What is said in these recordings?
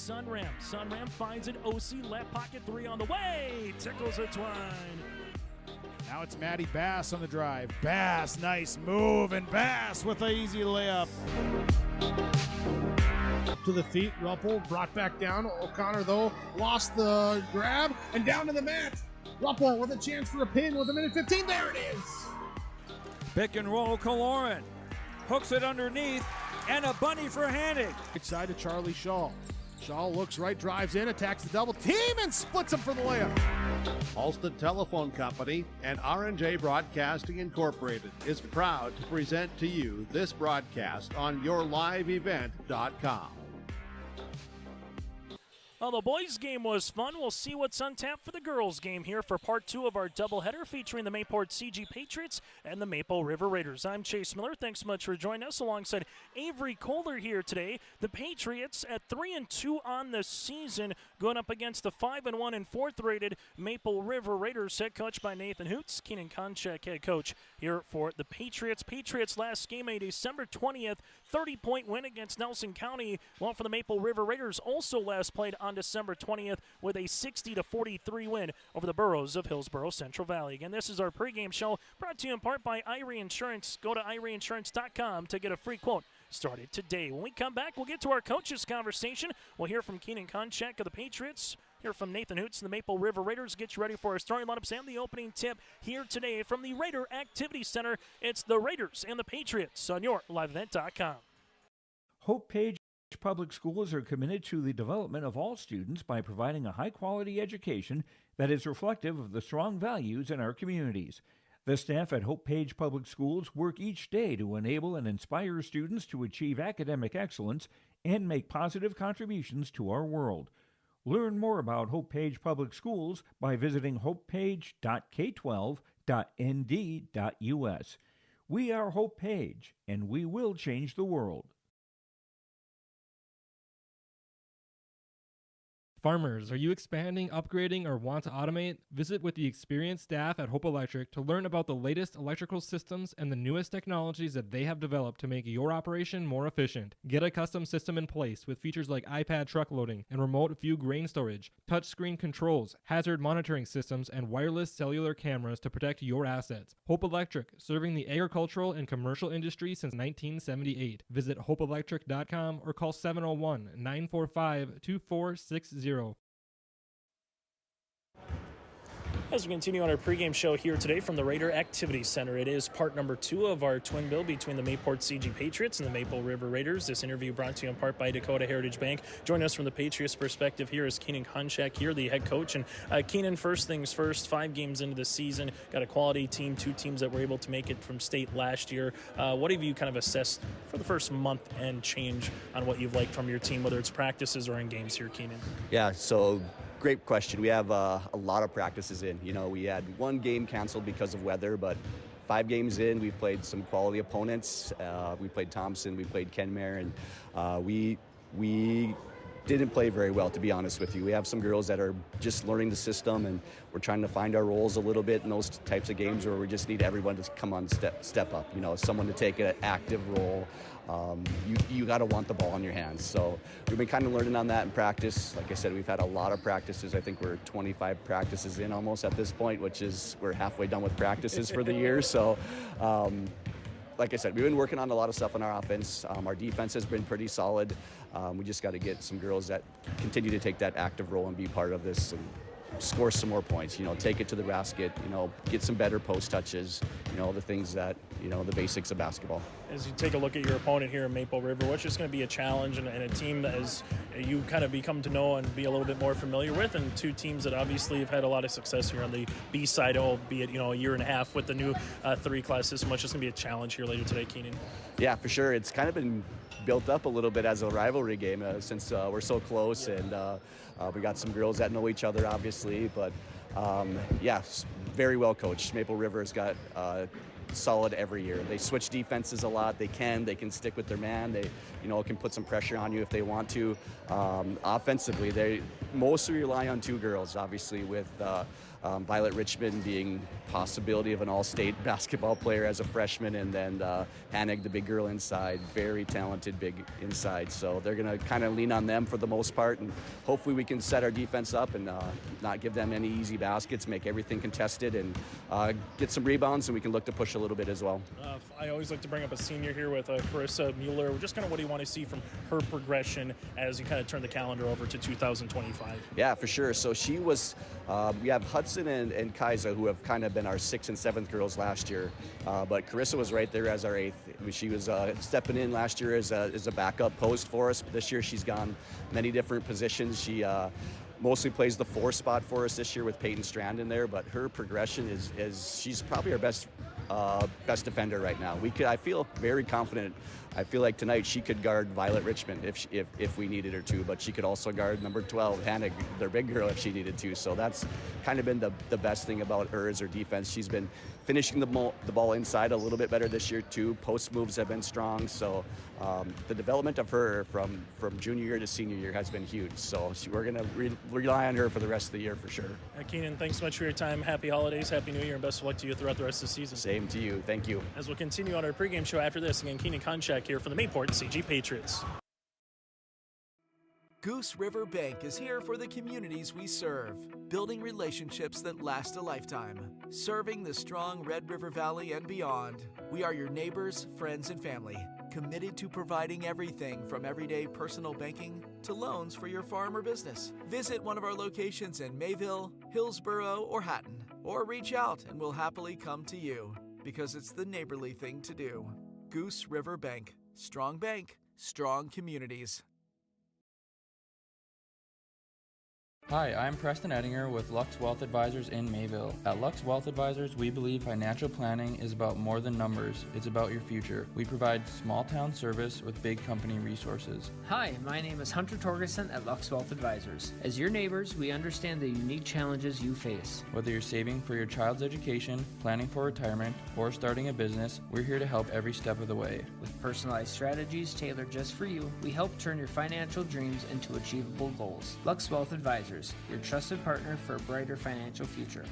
Sunram. Sunram finds it. OC left pocket three on the way. Tickles it Twine. Now it's Maddie Bass on the drive. Bass, nice move, and Bass with an easy layup. To the feet, Ruppel brought back down. O'Connor, though, lost the grab, and down to the mat. Ruppel with a chance for a pin with a minute 15. There it is. Pick and roll, Kaloran. Hooks it underneath, and a bunny for Hannig. Right side to Charlie Shaw. Shaw looks right, drives in, attacks the double team, and splits him for the layup. Alston Telephone Company and R&J Broadcasting Incorporated is proud to present to you this broadcast on yourliveevent.com. Well, the boys' game was fun. We'll see what's on tap for the girls' game here for part two of our doubleheader featuring the Mayport CG Patriots and the Maple River Raiders. I'm Chase Miller. Thanks so much for joining us alongside Avery Kohler here today. The Patriots at 3-2 on the season, going up against the 5-1 and 4th-rated Maple River Raiders, head coached by Nathan Hoots. Keenan Konchak, head coach here for the Patriots. Patriots last game, a December 20th 30-point win against Nelson County. Well, for the Maple River Raiders, also last played on December 20th with a 60-43 win over the Burros of Hillsborough Central Valley. Again, this is our pregame show brought to you in part by Irie Insurance. Go to IrieInsurance.com to get a free quote started today. When we come back, we'll get to our coaches conversation. We'll hear from Keenan Konchak of the Patriots, hear from Nathan Hoots and the Maple River Raiders. Get you ready for our starting lineups and the opening tip here today from the Raider Activity Center. It's the Raiders and the Patriots on your liveevent.com. Hope Page Public Schools are committed to the development of all students by providing a high-quality education that is reflective of the strong values in our communities. The staff at Hope Page Public Schools work each day to enable and inspire students to achieve academic excellence and make positive contributions to our world. Learn more about Hope Page Public Schools by visiting hopepage.k12.nd.us. We are Hope Page, and we will change the world. Farmers, are you expanding, upgrading, or want to automate? Visit with the experienced staff at Hope Electric to learn about the latest electrical systems and the newest technologies that they have developed to make your operation more efficient. Get a custom system in place with features like iPad truck loading and remote view grain storage, touchscreen controls, hazard monitoring systems, and wireless cellular cameras to protect your assets. Hope Electric, serving the agricultural and commercial industry since 1978. Visit hopeelectric.com or call 701-945-2460. As we continue on our pregame show here today from the Raider Activity Center, it is part number 2 of our twin bill between the Mayport CG Patriots and the Maple River Raiders. This interview brought to you in part by Dakota Heritage Bank. Joining us from the Patriots perspective here is Keenan Konchak here, the head coach. And Keenan, first things first, 5 games into the season, got a quality team, 2 teams that were able to make it from state last year. What have you kind of assessed for the first month and change on what you've liked from your team, whether it's practices or in games here, Keenan? Yeah, so great question. We have a lot of practices in. You know, we had 1 game canceled because of weather, but 5 games in, we've played some quality opponents. We played Thompson, we played Kenmare, and we didn't play very well, to be honest with you. We have some girls that are just learning the system, and we're trying to find our roles a little bit in those types of games where we just need everyone to come on, step up. You know, someone to take an active role. You got to want the ball in your hands. So we've been kind of learning on that in practice. Like I said, we've had a lot of practices. I think we're 25 practices in almost at this point, which is we're halfway done with practices for the year. So like I said, we've been working on a lot of stuff on our offense. Our defense has been pretty solid. We just got to get some girls that continue to take that active role and be part of this and score some more points, you know, take it to the basket, you know, get some better post touches, you know, the things that, you know, the basics of basketball. As you take a look at your opponent here in Maple River, what's just going to be a challenge and a team that as you kind of become to know and be a little bit more familiar with, and 2 teams that obviously have had a lot of success here on the B side, albeit, you know, a year and a half with the new 3-class system. What's just going to be a challenge here later today, Keenan? Yeah, for sure. It's kind of been built up a little bit as a rivalry game since we're so close, and we got some girls that know each other, obviously, but yeah, very well coached. Maple River has got solid every year. They switch defenses a lot. They can stick with their man. They, you know, can put some pressure on you if they want to. Offensively, they mostly rely on 2 girls, obviously, with Violet Richmond being possibility of an all-state basketball player as a freshman, and then Hanig, the big girl inside, very talented big inside. So they're going to kind of lean on them for the most part, and hopefully we can set our defense up and not give them any easy baskets, make everything contested, and get some rebounds, and we can look to push a little bit as well. I always like to bring up a senior here with Carissa Mueller. Just kind of what do you want to see from her progression as you kind of turn the calendar over to 2025? Yeah, for sure. So she was, we have Hudson and Kaisa, who have kind of been our 6th and 7th girls last year. But Carissa was right there as our 8th. She was stepping in last year as a backup post for us. But this year she's gone many different positions. She mostly plays the 4 spot for us this year with Peyton Strand in there. But her progression is she's probably our best defender right now. I feel very confident. I feel like tonight she could guard Violet Richmond if we needed her to, but she could also guard number 12, Hanig, their big girl, if she needed to. So that's kind of been the best thing about her is her defense. She's been finishing the ball inside a little bit better this year too. Post moves have been strong. So the development of her from junior year to senior year has been huge. So we're going to rely on her for the rest of the year for sure. Keenan, thanks so much for your time. Happy holidays, Happy New Year, and best of luck to you throughout the rest of the season. Same to you. Thank you. As we'll continue on our pregame show after this, again, Keenan Konchak here for the Mayport CG Patriots. Goose River Bank is here for the communities we serve, building relationships that last a lifetime. Serving the strong Red River Valley and beyond, we are your neighbors, friends, and family, committed to providing everything from everyday personal banking to loans for your farm or business. Visit one of our locations in Mayville, Hillsborough, or Hatton, or reach out and we'll happily come to you, because it's the neighborly thing to do. Goose River Bank. Strong bank, strong communities. Hi, I'm Preston Ettinger with Lux Wealth Advisors in Mayville. At Lux Wealth Advisors, we believe financial planning is about more than numbers. It's about your future. We provide small town service with big company resources. Hi, my name is Hunter Torgerson at Lux Wealth Advisors. As your neighbors, we understand the unique challenges you face. Whether you're saving for your child's education, planning for retirement, or starting a business, we're here to help every step of the way. With personalized strategies tailored just for you, we help turn your financial dreams into achievable goals. Lux Wealth Advisors, your trusted partner for a brighter financial future.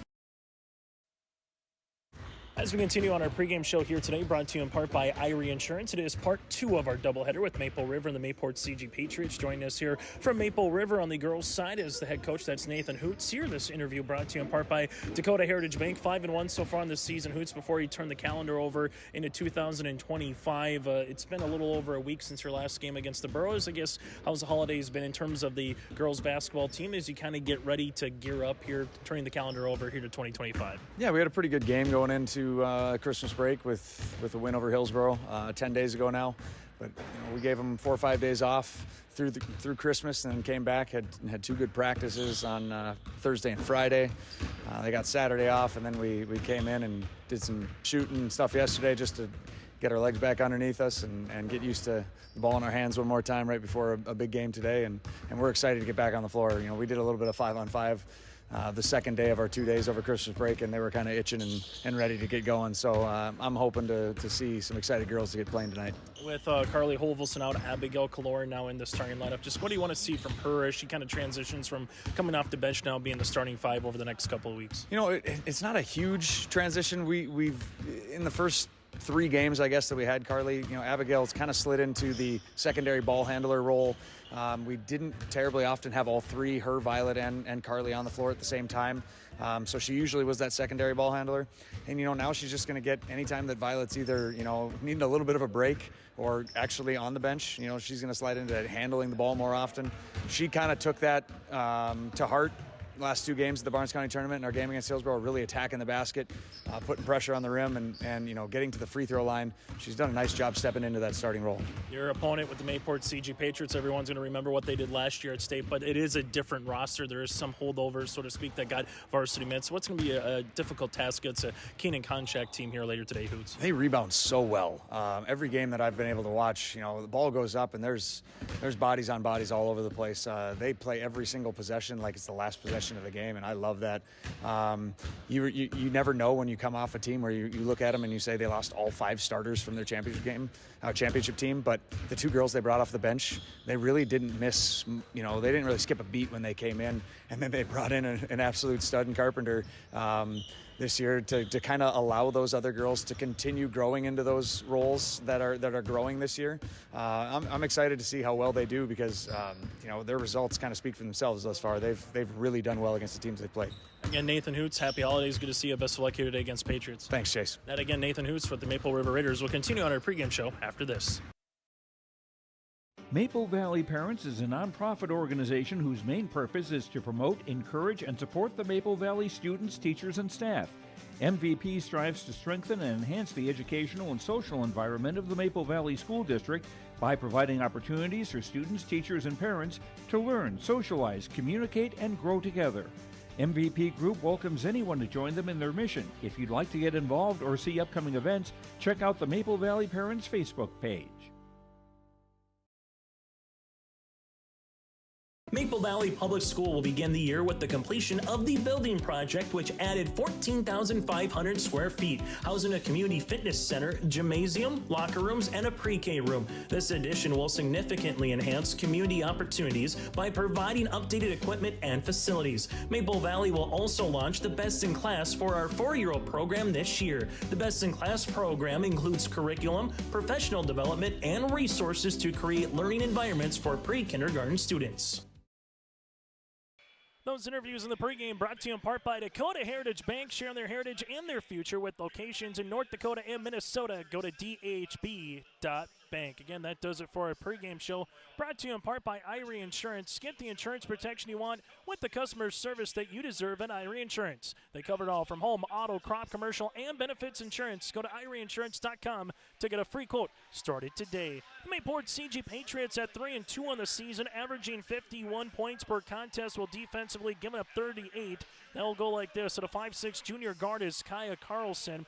As we continue on our pregame show here today, brought to you in part by Irie Insurance. It is part 2 of our doubleheader with Maple River and the Mayport CG Patriots. Joining us here from Maple River on the girls' side is the head coach. That's Nathan Hoots. Here, this interview brought to you in part by Dakota Heritage Bank. 5-1 so far in this season. Hoots, before he turned the calendar over into 2025. It's been a little over a week since your last game against the Burrows. I guess, how's the holidays been in terms of the girls' basketball team as you kind of get ready to gear up here, turning the calendar over here to 2025? Yeah, we had a pretty good game going into Christmas break with a win over Hillsborough 10 days ago now. But we gave them 4 or 5 days off through Christmas, and then came back, had 2 good practices on Thursday and Friday. They got Saturday off, and then we came in and did some shooting and stuff yesterday just to get our legs back underneath us and get used to the ball in our hands one more time right before a big game today. And we're excited to get back on the floor. We did a little bit of 5-on-5 the second day of our 2 days over Christmas break, and they were kind of itching and ready to get going. So I'm hoping to see some excited girls to get playing tonight. With Carly Holvelson out, Abigail Kaloran now in the starting lineup, just what do you want to see from her as she kind of transitions from coming off the bench now being the starting 5 over the next couple of weeks? It's not a huge transition. We've in the first 3 games, I guess, that we had Carly, Abigail's kind of slid into the secondary ball handler role. We didn't terribly often have all 3, her, Violet, and Carly on the floor at the same time. So she usually was that secondary ball handler. And, now she's just going to get anytime that Violet's either, needing a little bit of a break or actually on the bench, she's going to slide into handling the ball more often. She kind of took that to heart. Last 2 games of the Barnes County tournament and our game against Hillsborough, really attacking the basket, putting pressure on the rim, and getting to the free throw line. She's done a nice job stepping into that starting role. Your opponent with the Mayport CG Patriots, everyone's going to remember what they did last year at state, but it is a different roster. There is some holdovers, so to speak, that got varsity minutes. What's going to be a difficult task against a Keenan Konchak team here later today, Hoots? They rebound so well. Every game that I've been able to watch, the ball goes up and there's bodies on bodies all over the place. They play every single possession like it's the last possession passion of the game, and I love that. You never know when you come off a team where you look at them and you say they lost all 5 starters from their championship team, but the 2 girls they brought off the bench, they really didn't miss, they didn't really skip a beat when they came in, and then they brought in an absolute stud in Carpenter this year to kind of allow those other girls to continue growing into those roles that are growing this year. I'm excited to see how well they do because their results kind of speak for themselves thus far. They've really done well against the teams they've played. Again, Nathan Hoots, happy holidays. Good to see you. Best of luck here today against Patriots. Thanks, Chase. That again, Nathan Hoots with the Maple River Raiders. We'll continue on our pregame show after this. Maple Valley Parents is a nonprofit organization whose main purpose is to promote, encourage, and support the Maple Valley students, teachers, and staff. MVP strives to strengthen and enhance the educational and social environment of the Maple Valley School District by providing opportunities for students, teachers, and parents to learn, socialize, communicate, and grow together. MVP Group welcomes anyone to join them in their mission. If you'd like to get involved or see upcoming events, check out the Maple Valley Parents Facebook page. Maple Valley Public School will begin the year with the completion of the building project, which added 14,500 square feet, housing a community fitness center, gymnasium, locker rooms, and a pre-K room. This addition will significantly enhance community opportunities by providing updated equipment and facilities. Maple Valley will also launch the Best in Class for our 4-year-old program this year. The Best in Class program includes curriculum, professional development, and resources to create learning environments for pre-kindergarten students. Those interviews in the pregame brought to you in part by Dakota Heritage Bank, sharing their heritage and their future with locations in North Dakota and Minnesota. Go to dhb.bank. Again, that does it for our pregame show, brought to you in part by Irie Insurance. Get the insurance protection you want with the customer service that you deserve at Irie Insurance. They cover it all from home, auto, crop, commercial, and benefits insurance. Go to IrieInsurance.com to get a free quote started today. The Mayport CG Patriots at 3-2 on the season, averaging 51 points per contest, while defensively giving up 38. They'll go like this. At a 5'6" junior guard is Kaisa Carlson.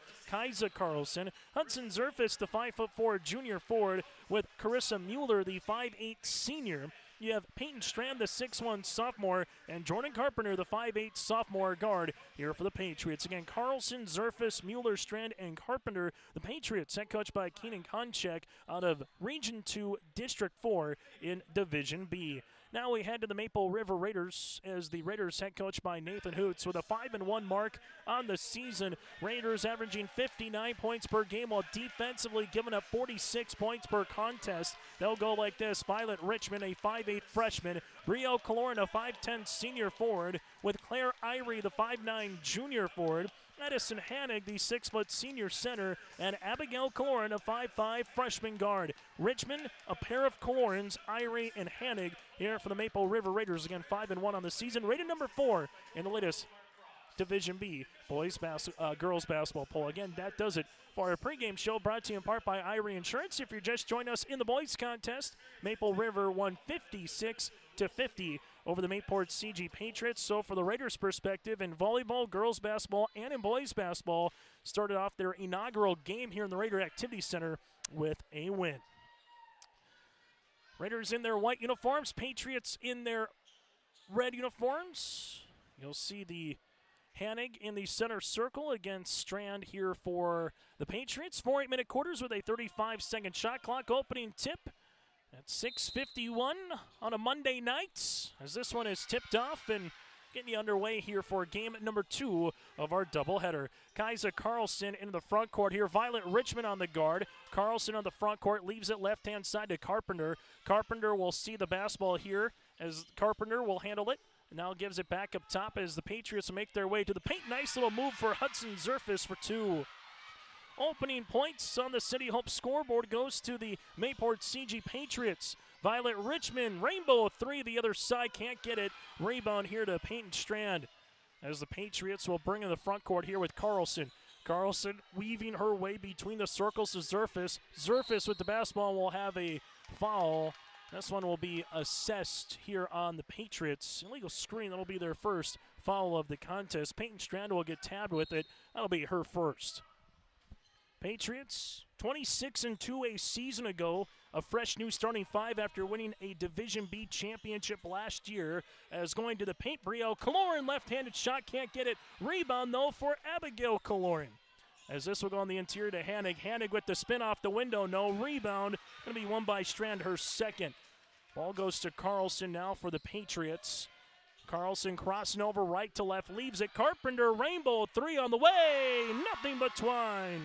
Hudson Zerfis, the 5'4" junior forward, with Carissa Mueller, the 5'8" senior. You have Peyton Strand, the 6'1" sophomore, and Jordan Carpenter, the 5'8" sophomore guard here for the Patriots. Again, Carlson, Zerfis, Mueller, Strand, and Carpenter. The Patriots, head coached by Keenan Konchek out of Region 2, District 4 in Division B. Now we head to the Maple River Raiders as the Raiders head coached by Nathan Hoots with a 5-1 mark on the season. Raiders averaging 59 points per game while defensively giving up 46 points per contest. They'll go like this. Violet Richmond, a 5'8" freshman. Brielle Kaloran, a 5'10" senior forward, with Claire Irie, the 5'9" junior forward. Edison Hannig, the 6' senior center, and Abigail Kaloran, a 5'5" freshman guard. Richmond, a pair of Kalorans, Irie and Hannig, here for the Maple River Raiders. Again, 5-1 on the season, rated number 4 in the latest Division B girls basketball poll. Again, that does it for our pregame show, brought to you in part by Irie Insurance. If you're just joining us in the boys contest, Maple River won 56-50 over the Mayport CG Patriots. So for the Raiders' perspective, in volleyball, girls basketball, and in boys basketball, started off their inaugural game here in the Raider Activity Center with a win. Raiders in their white uniforms, Patriots in their red uniforms. You'll see the Hannig in the center circle against Strand here for the Patriots. 4 8-minute quarters with a 35-second shot clock. Opening tip at 6:51 on a Monday night, as this one is tipped off and getting you underway here for game number 2 of our doubleheader. Kaisa Carlson into the front court here. Violet Richmond on the guard. Carlson on the front court, leaves it left-hand side to Carpenter. Carpenter will see the basketball here as Carpenter will handle it. Now gives it back up top as the Patriots make their way to the paint. Nice little move for Hudson Zerfis for 2. Opening points on the City Hope scoreboard goes to the Mayport CG Patriots. Violet Richmond, rainbow 3, the other side can't get it. Rebound here to Peyton Strand as the Patriots will bring in the front court here with Carlson. Carlson weaving her way between the circles to Zerfis. Zerfis with the basketball will have a foul. This one will be assessed here on the Patriots. Illegal screen, that'll be their first foul of the contest. Peyton Strand will get tabbed with it. That'll be her first. Patriots 26-2 a season ago. A fresh new starting five after winning a Division B championship last year. As going to the paint, Brio Kaloran, left-handed shot, can't get it. Rebound, though, for Abigail Kaloran. As this will go on the interior to Hanig. Hanig with the spin off the window, no rebound. Going to be won by Strand, her second. Ball goes to Carlson now for the Patriots. Carlson crossing over right to left, leaves it. Carpenter, rainbow three on the way. Nothing but twine.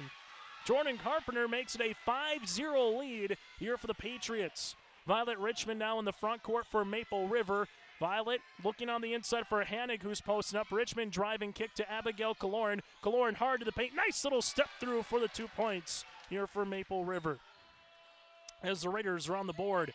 Jordan Carpenter makes it a 5-0 lead here for the Patriots. Violet Richmond now in the front court for Maple River. Violet looking on the inside for Hanig, who's posting up. Richmond driving kick to Abigail Kaloran. Kaloran hard to the paint. Nice little step through for the 2 points here for Maple River. As the Raiders are on the board,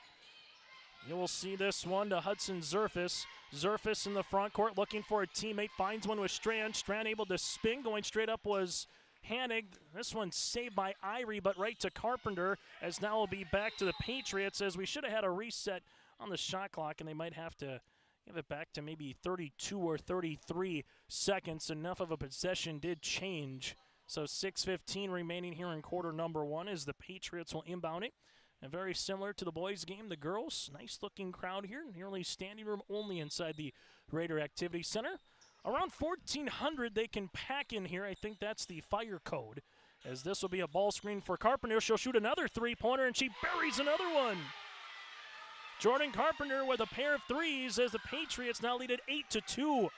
you will see this one to Hudson Zerfis. Zerfis in the front court looking for a teammate. Finds one with Strand. Strand able to spin. Going straight up was Hanig. This one saved by Irie, but right to Carpenter, as now will be back to the Patriots, as we should have had a reset on the shot clock, and they might have to give it back to maybe 32 or 33 seconds. Enough of a possession did change. So 6:15 remaining here in quarter number one as the Patriots will inbound it. And very similar to the boys' game, the girls, nice looking crowd here, nearly standing room only inside the Raider Activity Center. Around 1,400 they can pack in here. I think that's the fire code, as this will be a ball screen for Carpenter. She'll shoot another three-pointer, and she buries another one. Jordan Carpenter with a pair of threes as the Patriots now lead it 8-2.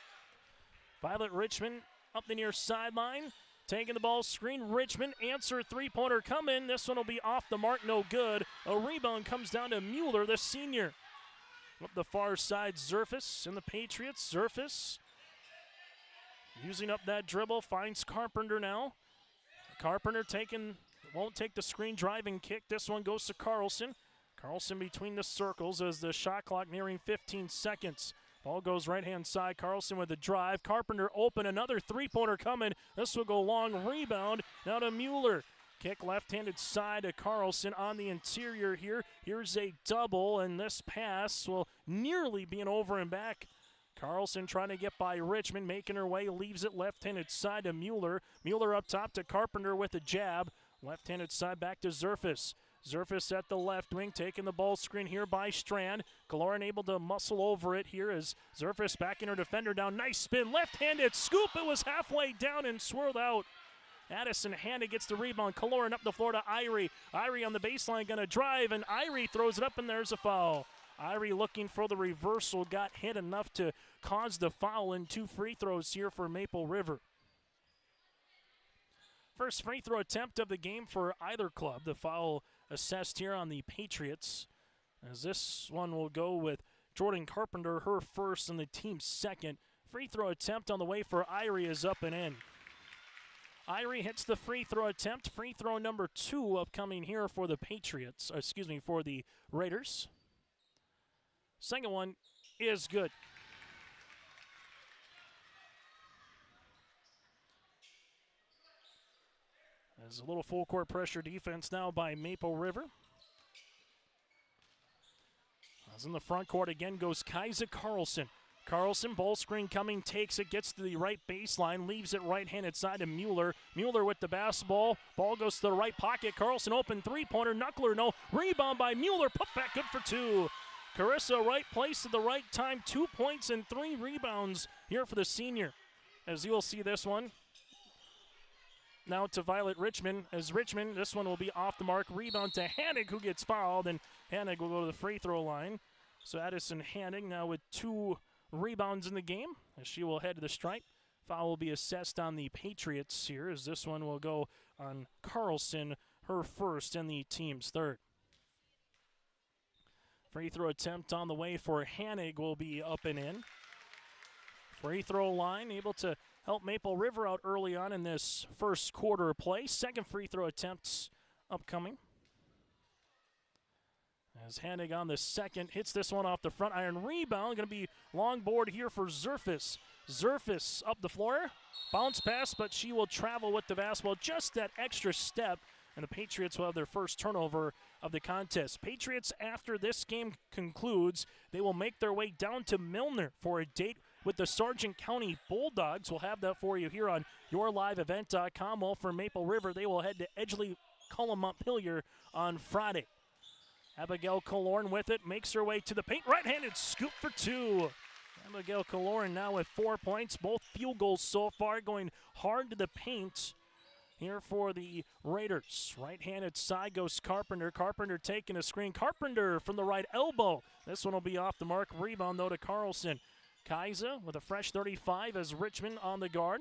Violet Richmond up the near sideline, taking the ball screen. Richmond answer three-pointer coming. This one will be off the mark, no good. A rebound comes down to Mueller, the senior. Up the far side, Zerfis and the Patriots. Zerfis using up that dribble, finds Carpenter now. Carpenter won't take the screen, driving kick. This one goes to Carlson. Carlson between the circles as the shot clock nearing 15 seconds. Ball goes right-hand side. Carlson with the drive. Carpenter open, another three-pointer coming. This will go long, rebound now to Mueller. Kick left-handed side to Carlson on the interior here. Here's a double, and this pass will nearly be an over and back. Carlson trying to get by Richmond, making her way, leaves it left-handed side to Mueller. Mueller up top to Carpenter with a jab. Left-handed side back to Zerfis. Zerfis at the left wing, taking the ball screen here by Strand. Kaloran able to muscle over it here as Zerfis backing her defender down. Nice spin, left-handed scoop. It was halfway down and swirled out. Addison Hanna gets the rebound. Kaloran up the floor to Irie. Irie on the baseline, going to drive, and Irie throws it up, and there's a foul. Irie looking for the reversal, got hit enough to cause the foul, and 2 free throws here for Maple River. First free throw attempt of the game for either club. The foul assessed here on the Patriots, as this one will go with Jordan Carpenter, her first and the team's second. Free throw attempt on the way for Irie is up and in. Irie hits the free throw attempt. Free throw number 2 upcoming here for the Patriots, for the Raiders. Second one is good. There's a little full court pressure defense now by Maple River. As in the front court again goes Kaisa Carlson. Carlson, ball screen coming, takes it, gets to the right baseline, leaves it right-handed side to Mueller. Mueller with the basketball. Ball goes to the right pocket. Carlson open three-pointer. Knuckler, no. Rebound by Mueller. Put back, good for 2. Carissa, right place at the right time. 2 points and 3 rebounds here for the senior. As you will see this one. Now to Violet Richmond. As Richmond, this one will be off the mark. Rebound to Hanig, who gets fouled, and Hanig will go to the free throw line. So Addison Hanig now with 2 rebounds in the game, as she will head to the stripe. Foul will be assessed on the Patriots here, as this one will go on Carlson, her first and the team's third. Free throw attempt on the way for Hanig will be up and in. Free throw line able to help Maple River out early on in this first quarter of play. Second free throw attempts upcoming. As Hanig on the second hits this one off the front iron. Rebound, going to be long board here for Zerfis. Zerfis up the floor. Bounce pass, but she will travel with the basketball. Just that extra step, and the Patriots will have their first turnover of the contest. Patriots, after this game concludes, they will make their way down to Milner for a date with the Sargent County Bulldogs. We'll have that for you here on yourliveevent.com. Well, for Maple River, they will head to Edgeley Cullum Montpelier on Friday. Abigail Killorn with it, makes her way to the paint. Right-handed scoop for two. Abigail Killorn now with 4 points. Both field goals so far, going hard to the paint here for the Raiders. Right-handed side goes Carpenter. Carpenter taking a screen. Carpenter from the right elbow. This one will be off the mark. Rebound, though, to Carlson. Kaiser with a fresh 35 as Richmond on the guard.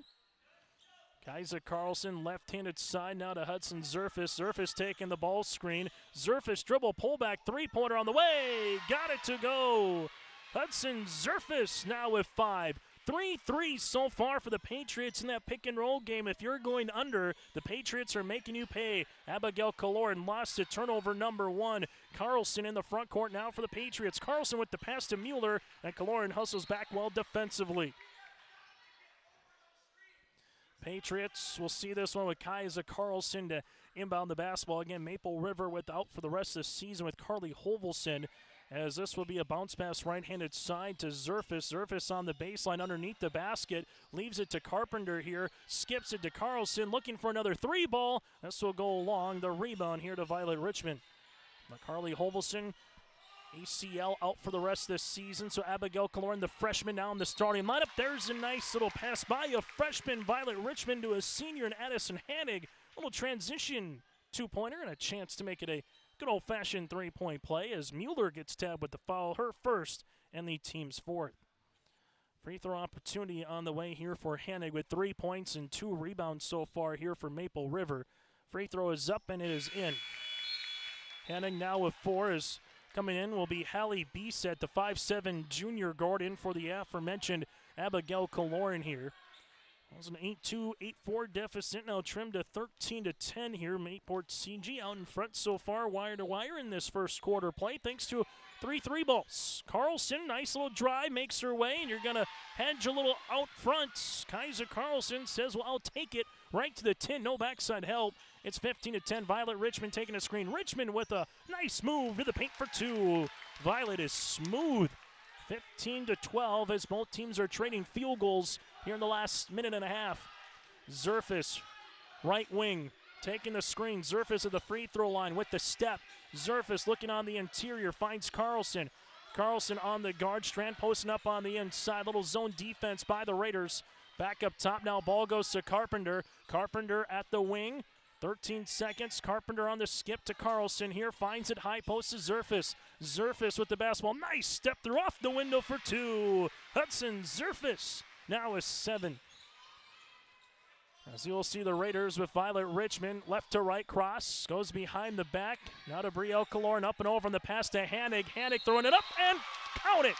Kaiser Carlson, left-handed side now to Hudson Zerfis. Zerfis taking the ball screen. Zerfis dribble, pullback, three-pointer on the way. Got it to go. Hudson Zerfis now with 5. 3-3 so far for the Patriots in that pick-and-roll game. If you're going under, the Patriots are making you pay. Abigail Killorn lost to turnover number 1. Carlson in the front court now for the Patriots. Carlson with the pass to Mueller, and Killorn hustles back well defensively. Patriots will see this one with Kaiser Carlson to inbound the basketball. Again, Maple River without for the rest of the season with Carly Holvelson, as this will be a bounce pass right-handed side to Zerfis. Zerfis on the baseline underneath the basket, leaves it to Carpenter here, skips it to Carlson, looking for another three ball. This will go along. The rebound here to Violet Richmond. But Carly Holvelson, ACL out for the rest of this season, so Abigail Killorn, the freshman, now in the starting lineup. There's a nice little pass by a freshman, Violet Richmond, to a senior in Addison Hanig. Little transition two-pointer and a chance to make it a good old-fashioned three-point play as Mueller gets tabbed with the foul, her first and the team's fourth. Free throw opportunity on the way here for Hanig with 3 points and 2 rebounds so far here for Maple River. Free throw is up and it is in. Hanig now with 4 is coming in will be Hallie Beset, the 5'7" junior guard, in for the aforementioned Abigail Killorn here. It was an 8-2, 8-4 deficit, now trimmed to 13-10 here. Mayport CG out in front so far, wire to wire in this first quarter play, thanks to 3 balls. Carlson, nice little drive, makes her way, and you're going to hedge a little out front. Kaiser Carlson says, well, I'll take it right to the 10, no backside help. It's 15-10. Violet Richmond taking a screen. Richmond with a nice move to the paint for 2. Violet is smooth. 15-12 as both teams are trading field goals here in the last minute and a half. Zerfis, right wing, taking the screen. Zerfis at the free throw line with the step. Zerfis looking on the interior, finds Carlson. Carlson on the guard, Strand posting up on the inside. Little zone defense by the Raiders. Back up top now, ball goes to Carpenter. Carpenter at the wing. 13 seconds. Carpenter on the skip to Carlson here. Finds it high post to Zerfis. Zerfis with the basketball. Nice step through off the window for 2. Hudson Zerfis now is 7. As you'll see the Raiders with Violet Richmond. Left to right cross. Goes behind the back. Now to Brielle Killorn. Up and over on the pass to Hanig. Hanig throwing it up and count it.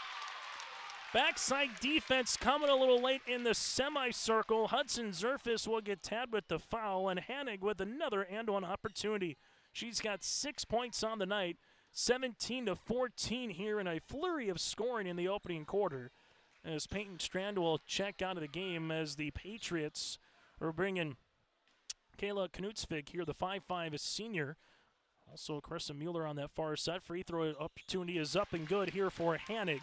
Backside defense coming a little late in the semicircle. Hudson Zerfis will get tabbed with the foul, and Hanig with another and-one opportunity. She's got 6 points on the night, 17-14 here in a flurry of scoring in the opening quarter. As Peyton Strand will check out of the game as the Patriots are bringing Kayla Knutsvig here, the 5'5" senior. Also Carissa Mueller on that far side. Free throw opportunity is up and good here for Hanig.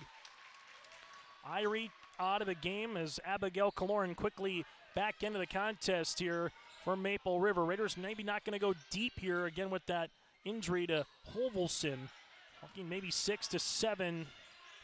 Irie out of the game as Abigail Killorn quickly back into the contest here for Maple River. Raiders maybe not going to go deep here again with that injury to Holvelson. Talking maybe 6 to 7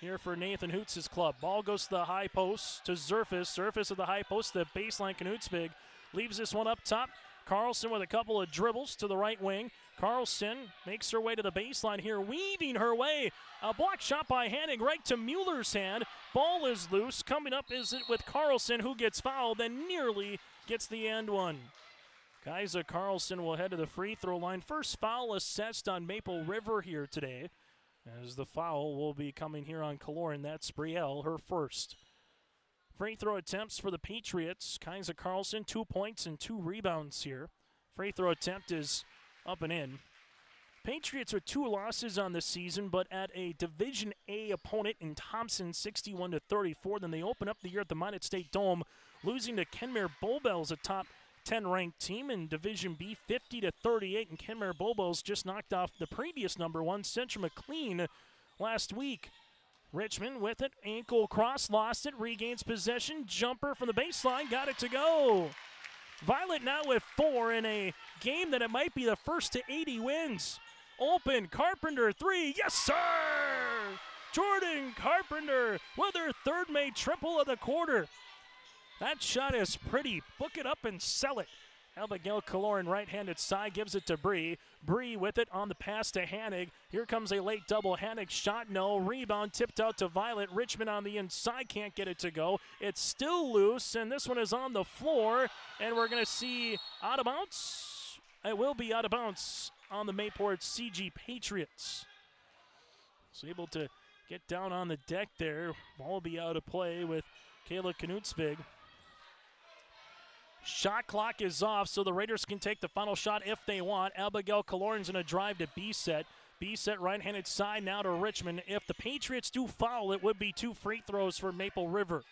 here for Nathan Hoots' club. Ball goes to the high post to Zerfis. Zerfis at the high post, the baseline. Knutsvig leaves this one up top. Carlson with a couple of dribbles to the right wing. Carlson makes her way to the baseline here, weaving her way. A block shot by Hanig right to Mueller's hand. Ball is loose. Coming up is it with Carlson, who gets fouled and nearly gets the and one. Kaiser Carlson will head to the free throw line. First foul assessed on Maple River here today, as the foul will be coming here on Killorn. That's Brielle, her first. Free throw attempts for the Patriots. Kaiser Carlson, 2 points and 2 rebounds here. Free throw attempt is up and in. Patriots are 2 losses on the season, but at a Division A opponent in Thompson, 61-34. Then they open up the year at the Minot State Dome, losing to Kenmare Bullbells, a top 10 ranked team in Division B, 50-38. And Kenmare Bullbells just knocked off the previous number 1, Central McLean, last week. Richmond with it, ankle cross, lost it, regains possession, jumper from the baseline, got it to go. Violet now with 4 in a game that it might be the first to 80 wins. Open, Carpenter, 3, yes sir! Jordan Carpenter with her third made triple of the quarter. That shot is pretty. Book it up and sell it. Abigail Kaloran, right-handed side, gives it to Bree. Bree with it on the pass to Hanig. Here comes a late double. Hanig shot, no. Rebound tipped out to Violet. Richmond on the inside, can't get it to go. It's still loose, and this one is on the floor, and we're going to see out of bounds. It will be out of bounds on the Mayport CG Patriots. So able to get down on the deck there. Ball will be out of play with Kayla Knutsvig. Shot clock is off, so the Raiders can take the final shot if they want. Abigail Kaloran's going to drive to B-set. B-set right-handed side now to Richmond. If the Patriots do foul, it would be 2 free throws for Maple River.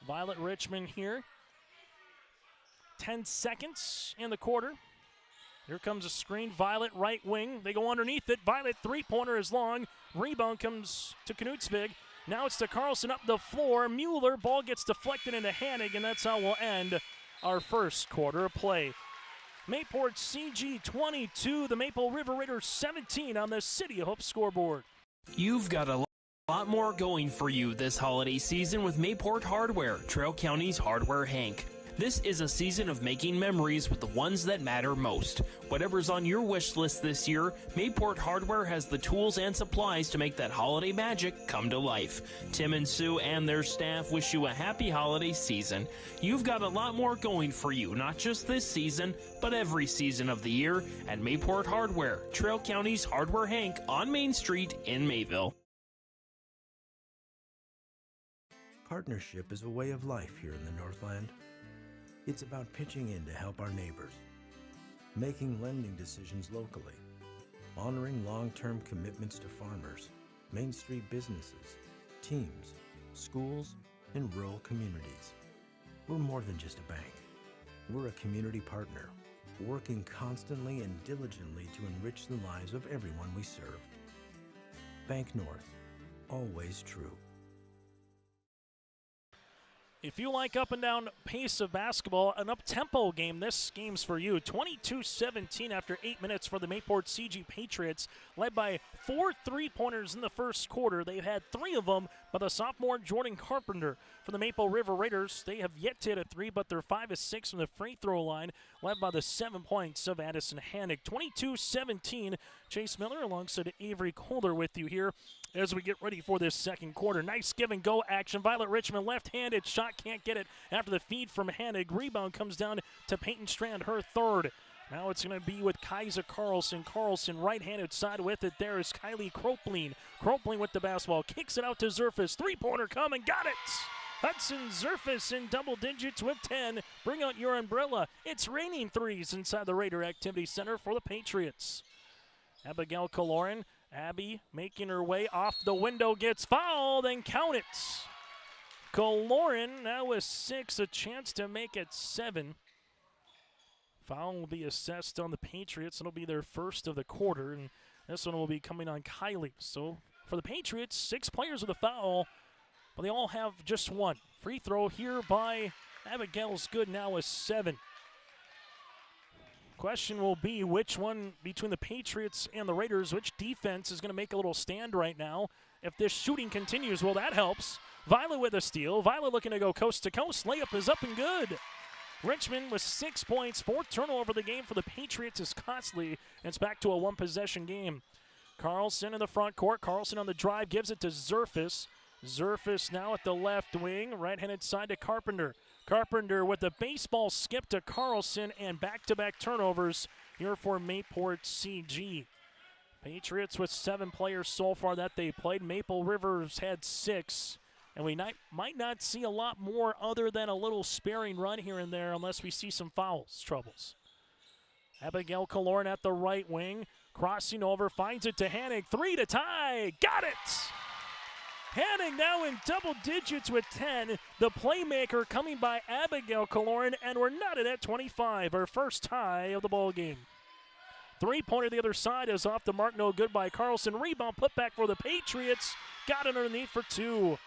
Violet Richmond here. 10 seconds in the quarter. Here comes a screen. Violet right wing. They go underneath it. Violet three-pointer is long. Rebound comes to Knutsvig. Now it's to Carlson up the floor. Mueller, ball gets deflected into Hanig, and that's how we'll end our first quarter of play. Mayport CG 22, the Maple River Raiders 17 on the City of Hope scoreboard. You've got a lot more going for you this holiday season with Mayport Hardware, Trail County's Hardware Hank. This is a season of making memories with the ones that matter most. Whatever's on your wish list this year, Mayport Hardware has the tools and supplies to make that holiday magic come to life. Tim and Sue and their staff wish you a happy holiday season. You've got a lot more going for you, not just this season, but every season of the year at Mayport Hardware, Trail County's Hardware Hank on Main Street in Mayville. Partnership is a way of life here in the Northland. It's about pitching in to help our neighbors, making lending decisions locally, honoring long-term commitments to farmers, Main Street businesses, teams, schools, and rural communities. We're more than just a bank. We're a community partner, working constantly and diligently to enrich the lives of everyone we serve. Bank North, always true. If you like up and down pace of basketball, an up-tempo game, this game's for you. 22-17 after 8 minutes for the Mayport CG Patriots, led by 4 3-pointers in the first quarter. They've had 3 of them by the sophomore Jordan Carpenter. For the Maple River Raiders, they have yet to hit a 3, but they're 5 of 6 from the free throw line, led by the 7 points of Addison Hanig. 22-17, Chase Miller alongside Avery Calder with you here as we get ready for this second quarter. Nice give-and-go action. Violet Richmond left-handed shot, can't get it after the feed from Hanig. Rebound comes down to Peyton Strand, her third. Now it's going to be with Kaiser Carlson. Carlson right-handed side with it. There is Kylie Kropling. Kropling with the basketball. Kicks it out to Zerfus. Three-pointer coming. Got it! Hudson Zerfus in double digits with 10. Bring out your umbrella. It's raining threes inside the Raider Activity Center for the Patriots. Abigail Kaloran. Abby making her way off the window, gets fouled, and count it. Kaloran now with 6, a chance to make it 7. Foul will be assessed on the Patriots. It'll be their first of the quarter, and this one will be coming on Kylie. So for the Patriots, 6 players with a foul, but they all have just 1. Free throw here by Abigail's good now with 7. Question will be which one between the Patriots and the Raiders, which defense is going to make a little stand right now. If this shooting continues, well, that helps. Violet with a steal. Violet looking to go coast to coast. Layup is up and good. Richmond with 6 points. 4th turnover of the game for the Patriots is costly. It's back to a 1-possession game. Carlson in the front court. Carlson on the drive gives it to Zerfus. Zerfus now at the left wing. Right-handed side to Carpenter. Carpenter with the baseball skip to Carlson and back-to-back turnovers here for Mayport CG. Patriots with 7 players so far that they played. Maple Rivers had 6. And we might not see a lot more other than a little sparing run here and there unless we see some troubles. Abigail Kaloran at the right wing. Crossing over, finds it to Hanig. 3 to tie. Got it! Hanig now in double digits with 10. The playmaker coming by Abigail Kaloran, and we're knotted at 25, our first tie of the ball game. Three-pointer the other side is off the mark, no good by Carlson. Rebound put back for the Patriots. Got it underneath for two.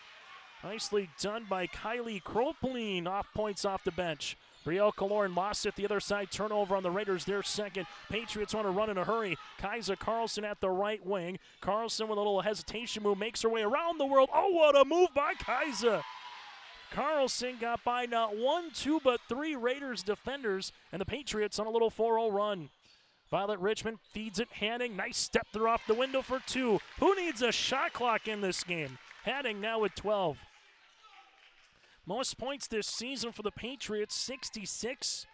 Nicely done by Kylie Kropeline. Off points off the bench. Brielle Kaloran lost it the other side. Turnover on the Raiders, their second. Patriots want to run in a hurry. Kaiser Carlson at the right wing. Carlson with a little hesitation move makes her way around the world. Oh, what a move by Kaiser. Carlson got by not one, two, but three Raiders defenders, and the Patriots on a little 4-0 run. Violet Richmond feeds it. Hanning, nice step through off the window for two. Who needs a shot clock in this game? Hanning now with 12. Most points this season for the Patriots, 66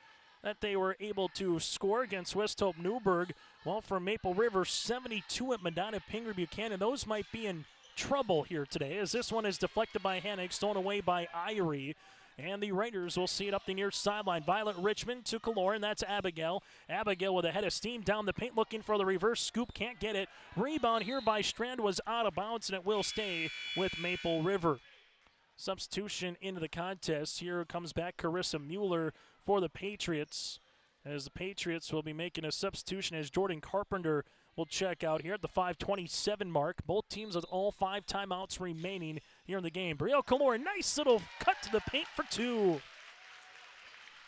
that they were able to score against West Hope Newburgh. Well, for Maple River, 72 at Medina Pingree Buchanan. Those might be in trouble here today, as this one is deflected by Hannig, stolen away by Irie. And the Raiders will see it up the near sideline. Violet Richmond to Kaloran. That's Abigail. Abigail with a head of steam down the paint, looking for the reverse scoop. Can't get it. Rebound here by Strand was out of bounds, and it will stay with Maple River. Substitution into the contest. Here comes back Carissa Mueller for the Patriots, as the Patriots will be making a substitution as Jordan Carpenter will check out here at the 5:27 mark. Both teams with all 5 timeouts remaining here in the game. Brielle Kaloran, nice little cut to the paint for two.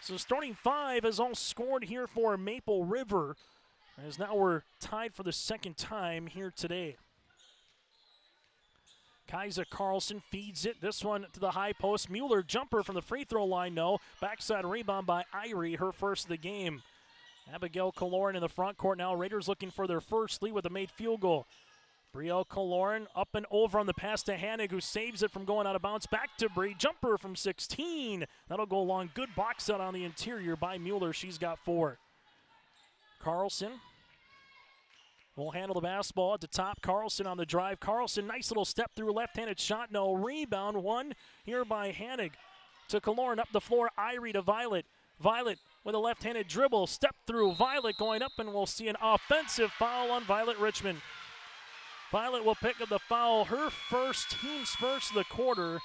So starting 5 is all scored here for Maple River, as now we're tied for the second time here today. Kaiser Carlson feeds it. This one to the high post. Mueller jumper from the free throw line, no. Backside rebound by Irie, her first of the game. Abigail Kaloran in the front court now. Raiders looking for their first lead with a made field goal. Brielle Kaloran up and over on the pass to Hannig, who saves it from going out of bounds. Back to Bree. Jumper from 16. That'll go long. Good box out on the interior by Mueller. She's got 4. Carlson will handle the basketball at the top. Carlson on the drive. Carlson, nice little step through, left-handed shot, no. Rebound, one here by Hannig. To Kaloran, up the floor, Irie to Violet. Violet with a left-handed dribble, step through. Violet going up, and we'll see an offensive foul on Violet Richmond. Violet will pick up the foul, her first, team's first of the quarter.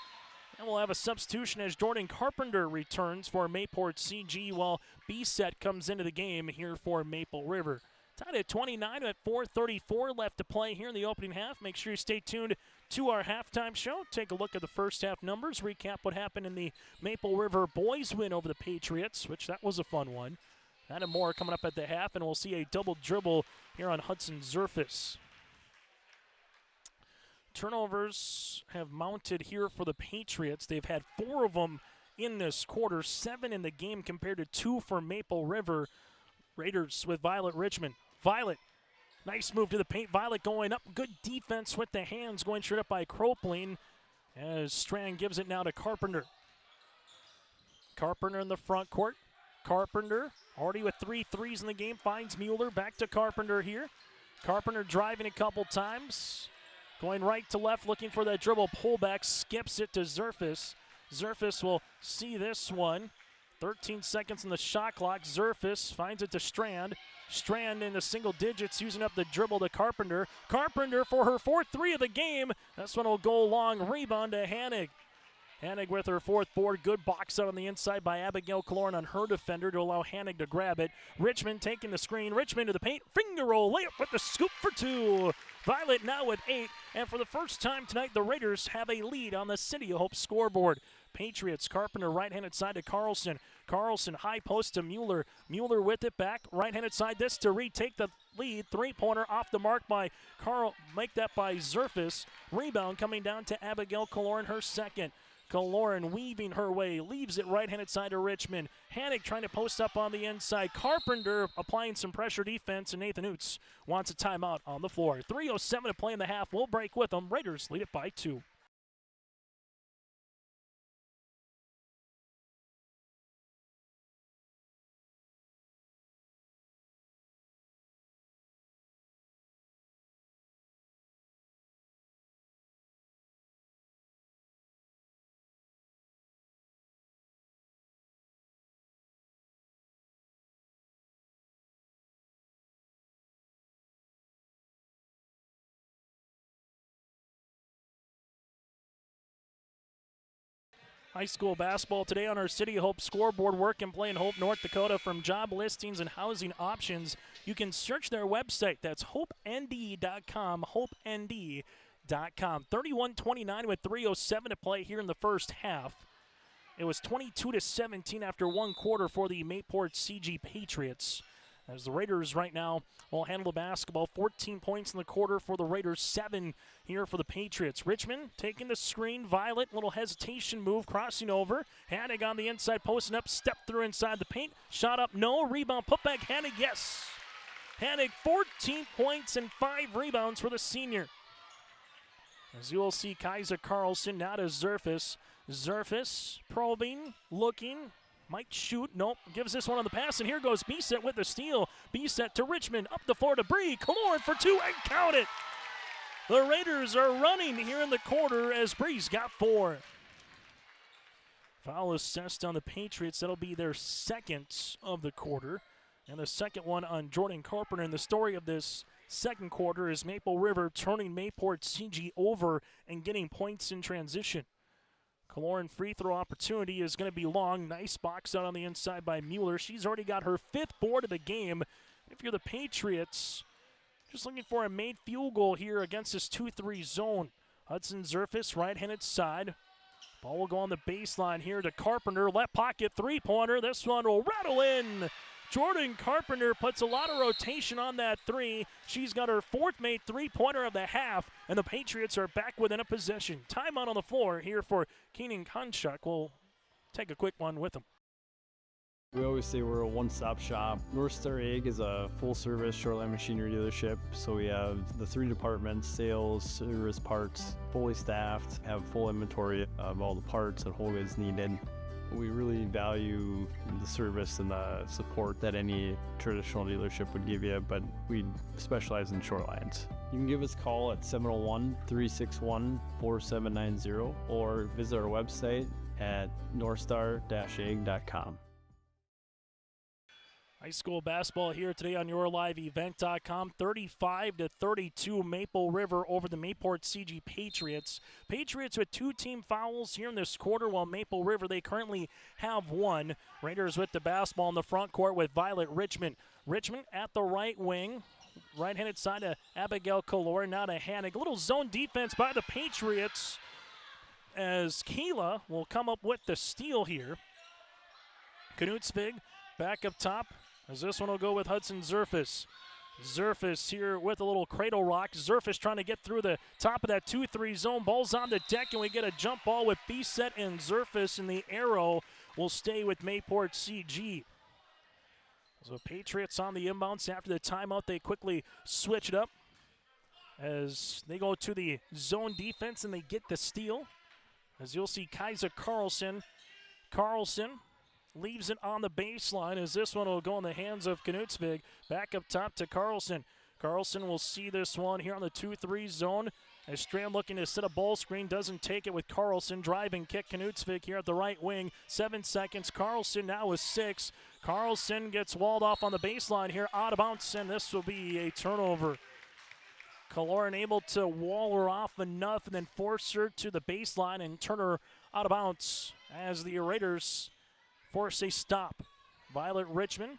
And we'll have a substitution as Jordan Carpenter returns for Mayport CG, while B-Set comes into the game here for Maple River. Tied at 29 at 4:34 left to play here in the opening half. Make sure you stay tuned to our halftime show. Take a look at the first half numbers. Recap what happened in the Maple River boys win over the Patriots, which that was a fun one. That and more coming up at the half, and we'll see a double dribble here on Hudson Zerfus. Turnovers have mounted here for the Patriots. They've had 4 of them in this quarter, 7 in the game compared to 2 for Maple River. Raiders with Violet Richmond. Violet, nice move to the paint. Violet going up. Good defense with the hands, going straight up by Kropeline, as Strand gives it now to Carpenter. Carpenter in the front court. Carpenter already with 3 threes in the game. Finds Mueller. Back to Carpenter here. Carpenter driving a couple times. Going right to left, looking for that dribble pullback. Skips it to Zerfus. Zerfus will see this one. 13 seconds on the shot clock. Zerfus finds it to Strand. Strand in the single digits, using up the dribble to Carpenter. Carpenter for her 4th 3 of the game. This one will go long. Rebound to Hannig. Hannig with her 4th board. Good box out on the inside by Abigail Kaloran on her defender to allow Hannig to grab it. Richmond taking the screen. Richmond to the paint. Finger roll. Layup with the scoop for 2. Violet now with 8. And for the first time tonight, the Raiders have a lead on the City of Hope scoreboard. Patriots, Carpenter right-handed side to Carlson. Carlson high post to Mueller. Mueller with it back. Right-handed side, this to retake the lead. 3-pointer off the mark by Carl. Make that by Zerfus. Rebound coming down to Abigail Kaloran, her second. Kaloran weaving her way. Leaves it right-handed side to Richmond. Hannig trying to post up on the inside. Carpenter applying some pressure defense, and Nathan Oots wants a timeout on the floor. 3:07 to play in the half. We'll break with them. Raiders lead it by 2. High school basketball today on our City Hope scoreboard. Work and play in Hope, North Dakota. From job listings and housing options, you can search their website. That's hopend.com, hopend.com. 31-29 with 3:07 to play here in the first half. It was 22-17 after one quarter for the Mayport CG Patriots. As the Raiders right now will handle the basketball. 14 points in the quarter for the Raiders, 7 here for the Patriots. Richmond taking the screen. Violet, little hesitation move, crossing over. Hannig on the inside, posting up, step through inside the paint. Shot up, no. Rebound, put back, Hannig, yes. Hannig, 14 points and 5 rebounds for the senior. As you will see, Kaiser Carlson now to Zerfus. Zerfus probing, looking. Might shoot. Nope. Gives this one on the pass, and here goes Bisset with the steal. Bisset to Richmond. Up the floor to Bree. Kaloran for 2, and count it. The Raiders are running here in the quarter as Bree's got 4. Foul assessed on the Patriots. That'll be their second of the quarter. And the second one on Jordan Carpenter. And the story of this second quarter is Maple River turning Mayport CG over and getting points in transition. Kaloran free throw opportunity is going to be long. Nice box out on the inside by Mueller. She's already got her 5th board of the game. If you're the Patriots, just looking for a made field goal here against this 2-3 zone. Hudson Zerfus, right-handed side. Ball will go on the baseline here to Carpenter. Left pocket three-pointer. This one will rattle in. Jordan Carpenter puts a lot of rotation on that 3. She's got her 4th made three-pointer of the half, and the Patriots are back within a possession. Timeout on the floor here for Keenan Konchuk. We'll take a quick one with him. We always say we're a one-stop shop. North Star Ag is a full-service shoreline machinery dealership, so we have the 3 departments: sales, service, parts, fully staffed, have full inventory of all the parts and whole goods needed. We really value the service and the support that any traditional dealership would give you, but we specialize in short lines. You can give us a call at 701-361-4790 or visit our website at northstar-ag.com. High school basketball here today on YourLiveEvent.com. 35-32 Maple River over the Mayport CG Patriots. Patriots with 2 team fouls here in this quarter, while Maple River, they currently have 1. Raiders with the basketball in the front court with Violet Richmond. Richmond at the right wing. Right-handed side to Abigail Kaloran, now to Hannig. A little zone defense by the Patriots as Kayla will come up with the steal here. Knutsvig back up top. As this one will go with Hudson Zerfus. Zerfus here with a little cradle rock. Zerfus trying to get through the top of that 2-3 zone. Ball's on the deck, and we get a jump ball with Bisset and Zerfus, and the arrow will stay with Mayport CG. So Patriots on the inbounds after the timeout. They quickly switch it up as they go to the zone defense, and they get the steal. As you'll see, Kaiser Carlson leaves it on the baseline as this one will go in the hands of Knutsvig. Back up top to Carlson. Carlson will see this one here on the 2-3 zone as Strand looking to set a ball screen. Doesn't take it with Carlson. Driving kick Knutsvig here at the right wing. 7 seconds. Carlson now with 6. Carlson gets walled off on the baseline here. Out of bounds, and this will be a turnover. Kaloran able to wall her off enough and then force her to the baseline and turn her out of bounds as the Raiders force a stop. Violet Richmond.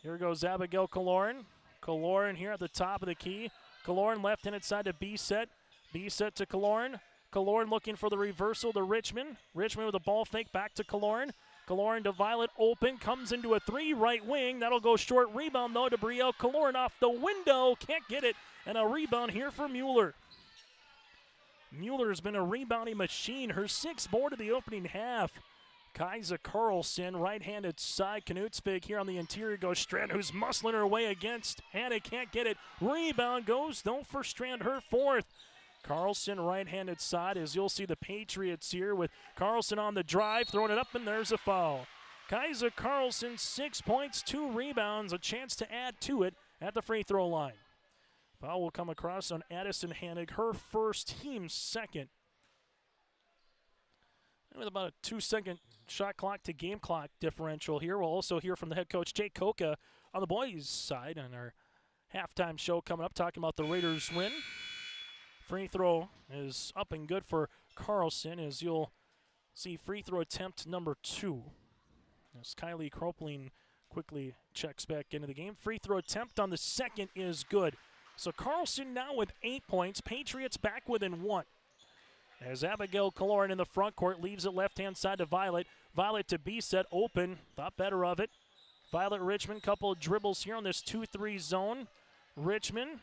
Here goes Abigail Kaloran. Kaloran here at the top of the key. Kaloran left-handed side to Bisset. Bisset to Kaloran. Kaloran looking for the reversal to Richmond. Richmond with a ball fake back to Kaloran. Kaloran to Violet, open, comes into a 3 right wing. That'll go short. Rebound though to Brielle Kaloran off the window. Can't get it. And a rebound here for Mueller. Mueller's been a rebounding machine. Her 6th board of the opening half. Kaiser Carlson, right-handed side. Knutsvig here on the interior goes Strand, who's muscling her way against Hannah. Can't get it. Rebound goes though for Strand, her 4th. Carlson, right-handed side, as you'll see the Patriots here with Carlson on the drive, throwing it up, and there's a foul. Kaiser Carlson, 6 points, 2 rebounds, a chance to add to it at the free throw line. Foul will come across on Addison Hannig, her 1st, team's 2nd. With about a 2-second shot clock to game clock differential here. We'll also hear from the head coach, Jake Koka, on the boys' side on our halftime show coming up, talking about the Raiders' win. Free throw is up and good for Carlson, as you'll See free throw attempt number 2. As Kylie Kropling quickly checks back into the game. Free throw attempt on the second is good. So Carlson now with 8 points. Patriots back within 1. As Abigail Kaloran in the front court leaves it left-hand side to Violet. Violet to B-set, open, thought better of it. Violet Richmond, couple of dribbles here on this 2-3 zone. Richmond,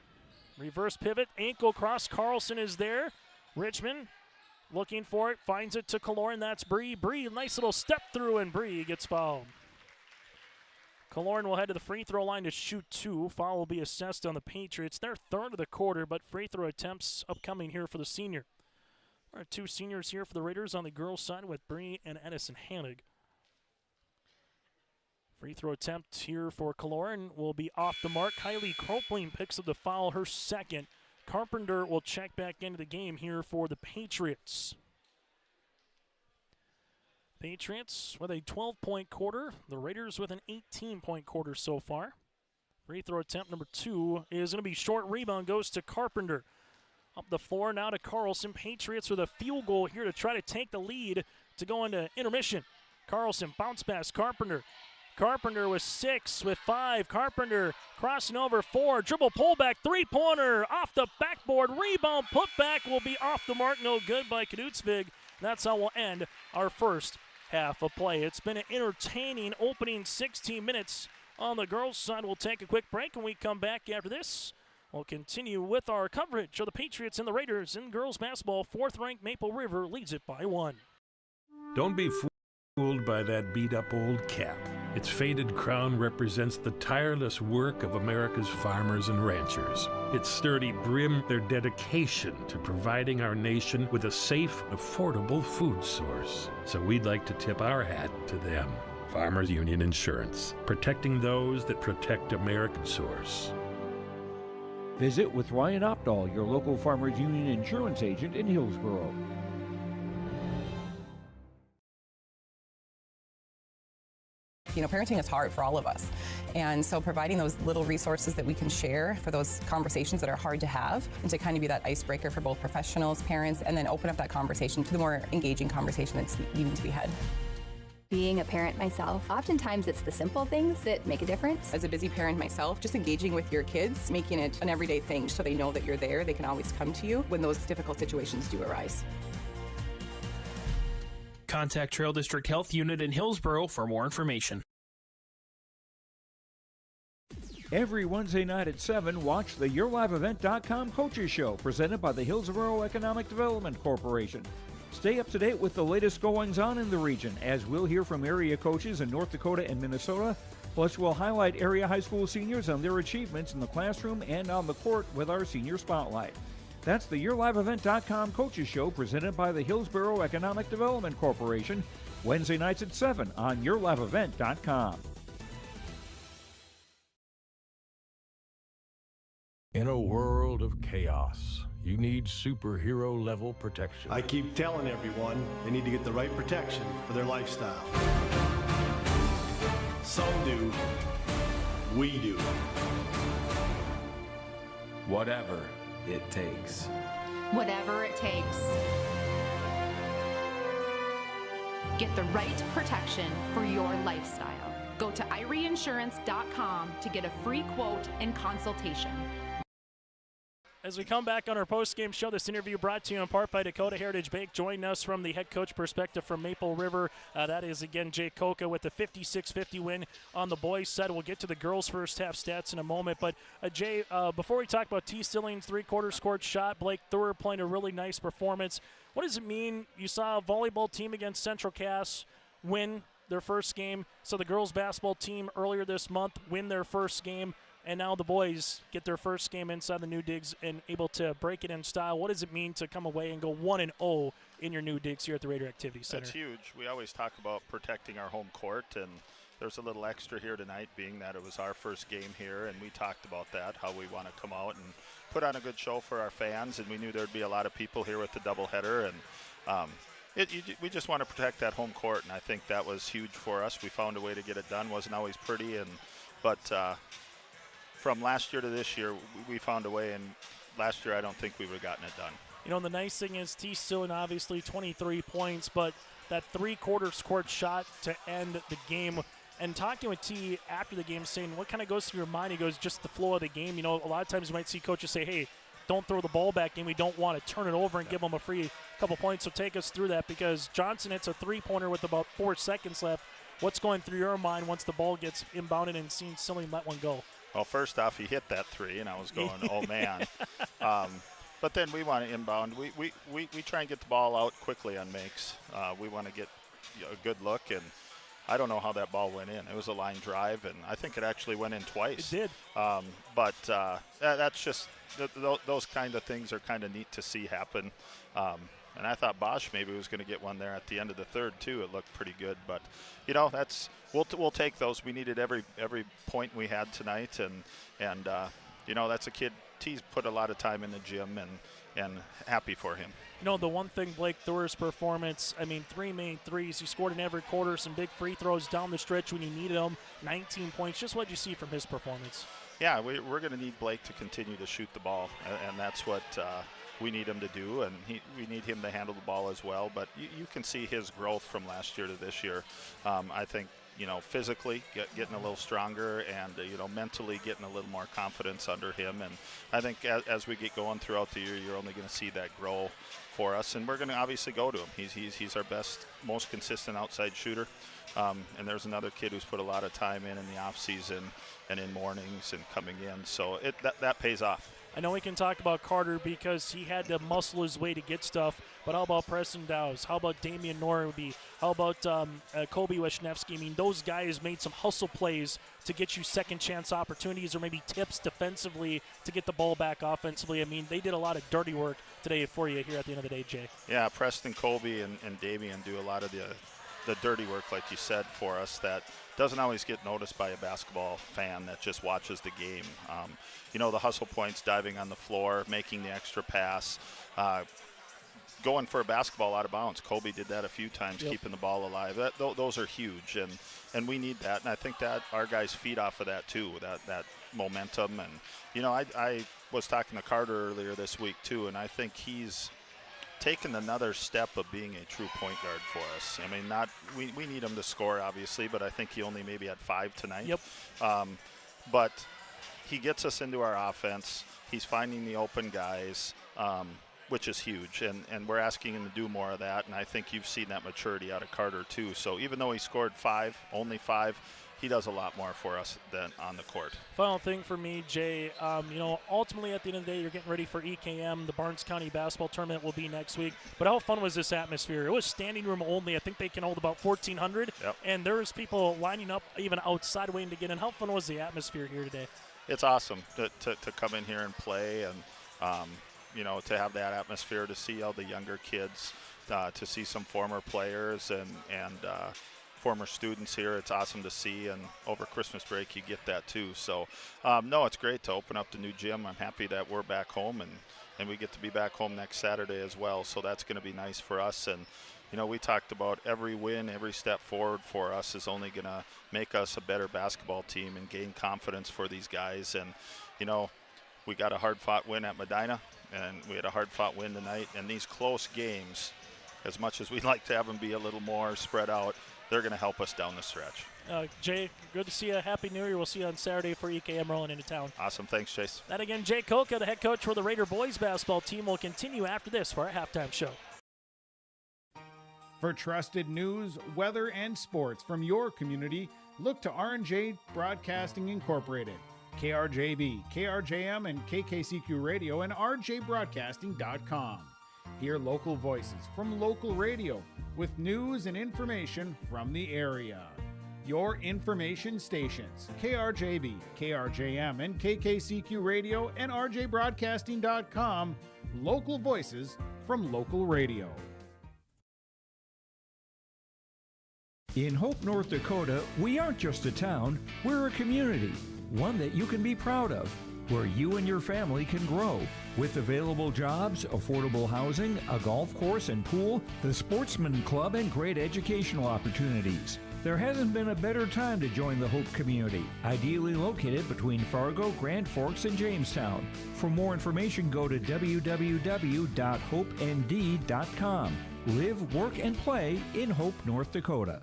reverse pivot, ankle cross, Carlson is there. Richmond looking for it, finds it to Kaloran, that's Bree. Bree, nice little step through, and Bree gets fouled. Kaloran will head to the free throw line to shoot 2. Foul will be assessed on the Patriots. Their third of the quarter, but free throw attempts upcoming here for the senior. There are 2 seniors here for the Raiders on the girls' side with Bree and Edison Hannig. Free throw attempt here for Kaloran will be off the mark. Kylie Kropling picks up the foul, her second. Carpenter will check back into the game here for the Patriots. Patriots with a 12-point quarter. The Raiders with an 18-point quarter so far. Free throw attempt number 2 is going to be short. Rebound goes to Carpenter. Up the floor now to Carlson. Patriots with a field goal here to try to take the lead to go into intermission. Carlson bounce pass. Carpenter. Carpenter with 6, with 5. Carpenter crossing over 4. Dribble pullback, 3-pointer off the backboard. Rebound putback will be off the mark. No good by Knutsvig. That's how we'll end our first half of play. It's been an entertaining opening 16 minutes on the girls' side. We'll take a quick break. When we come back after this, we'll continue with our coverage of the Patriots and the Raiders in girls basketball. 4th-ranked Maple River leads it by 1. Don't be fooled by that beat-up old cap. Its faded crown represents the tireless work of America's farmers and ranchers. Its sturdy brim, their dedication to providing our nation with a safe, affordable food source. So we'd like to tip our hat to them. Farmers Union Insurance, protecting those that protect American source. Visit with Ryan Opdahl, your local Farmers Union insurance agent in Hillsborough. You know, parenting is hard for all of us. And so providing those little resources that we can share for those conversations that are hard to have and to kind of be that icebreaker for both professionals, parents, and then open up that conversation to the more engaging conversation that's needing to be had. Being a parent myself, oftentimes it's the simple things that make a difference. As a busy parent myself, just engaging with your kids, making it an everyday thing so they know that you're there, they can always come to you when those difficult situations do arise. Contact Trail District Health Unit in Hillsborough for more information. Every Wednesday night at 7, watch the YourLiveEvent.com Coaches Show presented by the Hillsborough Economic Development Corporation. Stay up to date with the latest goings-on in the region, as we'll hear from area coaches in North Dakota and Minnesota. Plus, we'll highlight area high school seniors on their achievements in the classroom and on the court with our Senior Spotlight. That's the YourLiveEvent.com Coaches Show presented by the Hillsborough Economic Development Corporation, Wednesday nights at 7 on YourLiveEvent.com. In a world of chaos, you need superhero-level protection. I keep telling everyone they need to get the right protection for their lifestyle. Some do. We do. Whatever it takes. Whatever it takes. Get the right protection for your lifestyle. Go to IRIinsurance.com to get a free quote and consultation. As we come back on our post-game show, this interview brought to you in part by Dakota Heritage Bank. Joining us from the head coach perspective from Maple River, that is, again, Jay Koka with the 56-50 win on the boys' side. We'll get to the girls' first half stats in a moment. But, Jay, before we talk about T. Stilling's three-quarter scored shot, Blake Thur playing a really nice performance. What does it mean? You saw a volleyball team against Central Cass win their first game. So the girls' basketball team earlier this month win their first game. And now the boys get their first game inside the New Digs and able to break it in style. What does it mean to come away and go 1-0 in your New Digs here at the Raider Activity Center? That's huge. We always talk about protecting our home court, and there's a little extra here tonight being that it was our first game here, and we talked about that, how we want to come out and put on a good show for our fans, and we knew there'd be a lot of people here with the doubleheader, and we just want to protect that home court, and I think that was huge for us. We found a way to get it done. Wasn't always pretty, but from last year to this year, we found a way, and last year I don't think we would have gotten it done. You know, the nice thing is T. Stilling obviously 23 points, but that three-quarter court shot to end the game. And talking with T after the game, saying what kind of goes through your mind, he goes, just the flow of the game. You know, a lot of times you might see coaches say, hey, don't throw the ball back in. We don't want to turn it over and give them a free couple points. So take us through that, because Johnson hits a three-pointer with about 4 seconds left. What's going through your mind once the ball gets inbounded and seeing Silly let one go? Well, first off, he hit that three, and I was going, oh, man. But then we want to inbound. We try and get the ball out quickly on makes. We want to get a good look, and I don't know how that ball went in. It was a line drive, and I think it actually went in twice. It did. But that's just those kind of things are kind of neat to see happen. And I thought Bosch maybe was going to get one there at the end of the third too. It looked pretty good, but you know, that's we'll take those. We needed every point we had tonight, and you know, that's a kid. T's put a lot of time in the gym, and happy for him. You know, the one thing Blake Thor's performance, I mean, 3 main threes. He scored in every quarter, some big free throws down the stretch when you needed them, 19 points. Just what did you see from his performance? Yeah, we're going to need Blake to continue to shoot the ball, and that's what we need him to do, and we need him to handle the ball as well. But you can see his growth from last year to this year. I think, you know, physically getting a little stronger, and you know, mentally getting a little more confidence under him. And I think as we get going throughout the year, you're only going to see that grow for us, and we're going to obviously go to him. He's our best, most consistent outside shooter. And there's another kid who's put a lot of time in the off season and in mornings and coming in, so that pays off. I know we can talk about Carter because he had to muscle his way to get stuff, but how about Preston Dowes? How about Damian Norby? How about Kobe Wisniewski? I mean, those guys made some hustle plays to get you second chance opportunities, or maybe tips defensively to get the ball back offensively. I mean, they did a lot of dirty work today for you here at the end of the day, Jay. Yeah, Preston, Kobe, and Damian do a lot of the dirty work, like you said, for us that doesn't always get noticed by a basketball fan that just watches the game. You know, the hustle points, diving on the floor, making the extra pass, going for a basketball out of bounds. Kobe did that a few times, keeping the ball alive. Those are huge, and we need that. And I think that our guys feed off of that too, that momentum. And, you know, I was talking to Carter earlier this week too, and I think he's taken another step of being a true point guard for us. I mean, we need him to score, obviously, but I think he only maybe had 5 tonight. Yep. But he gets us into our offense. He's finding the open guys, which is huge, and we're asking him to do more of that, and I think you've seen that maturity out of Carter too. So even though he scored only 5, he does a lot more for us than on the court. Final thing for me, Jay, you know, ultimately at the end of the day, you're getting ready for EKM. The Barnes County basketball tournament will be next week. But how fun was this atmosphere? It was standing room only. I think they can hold about 1,400. Yep. And there was people lining up even outside waiting to get in. How fun was the atmosphere here today? It's awesome to come in here and play, and you know, to have that atmosphere, to see all the younger kids, to see some former players and former students here. It's awesome to see, and over Christmas break you get that too. So no, it's great to open up the new gym. I'm happy that we're back home, and we get to be back home next Saturday as well, so that's going to be nice for us. And you know, we talked about every win, every step forward for us is only going to make us a better basketball team and gain confidence for these guys. And you know, we got a hard-fought win at Medina, and we had a hard-fought win tonight. And these close games, as much as we'd like to have them be a little more spread out, they're going to help us down the stretch. Jay, good to see you. Happy New Year. We'll see you on Saturday for EKM rolling into town. Awesome. Thanks, Chase. That again, Jay Koka, the head coach for the Raider boys basketball team, will continue after this for our halftime show. For trusted news, weather, and sports from your community, look to R&J Broadcasting Incorporated. KRJB, KRJM, and KKCQ Radio, and rjbroadcasting.com. Hear local voices from local radio with news and information from the area. Your information stations, KRJB, KRJM, and KKCQ Radio, and rjbroadcasting.com. Local voices from local radio. In Hope, North Dakota, we aren't just a town, we're a community, one that you can be proud of, where you and your family can grow. With available jobs, affordable housing, a golf course and pool, the Sportsman Club, and great educational opportunities. There hasn't been a better time to join the Hope community, ideally located between Fargo, Grand Forks, and Jamestown. For more information, go to www.hopend.com. Live, work, and play in Hope, North Dakota.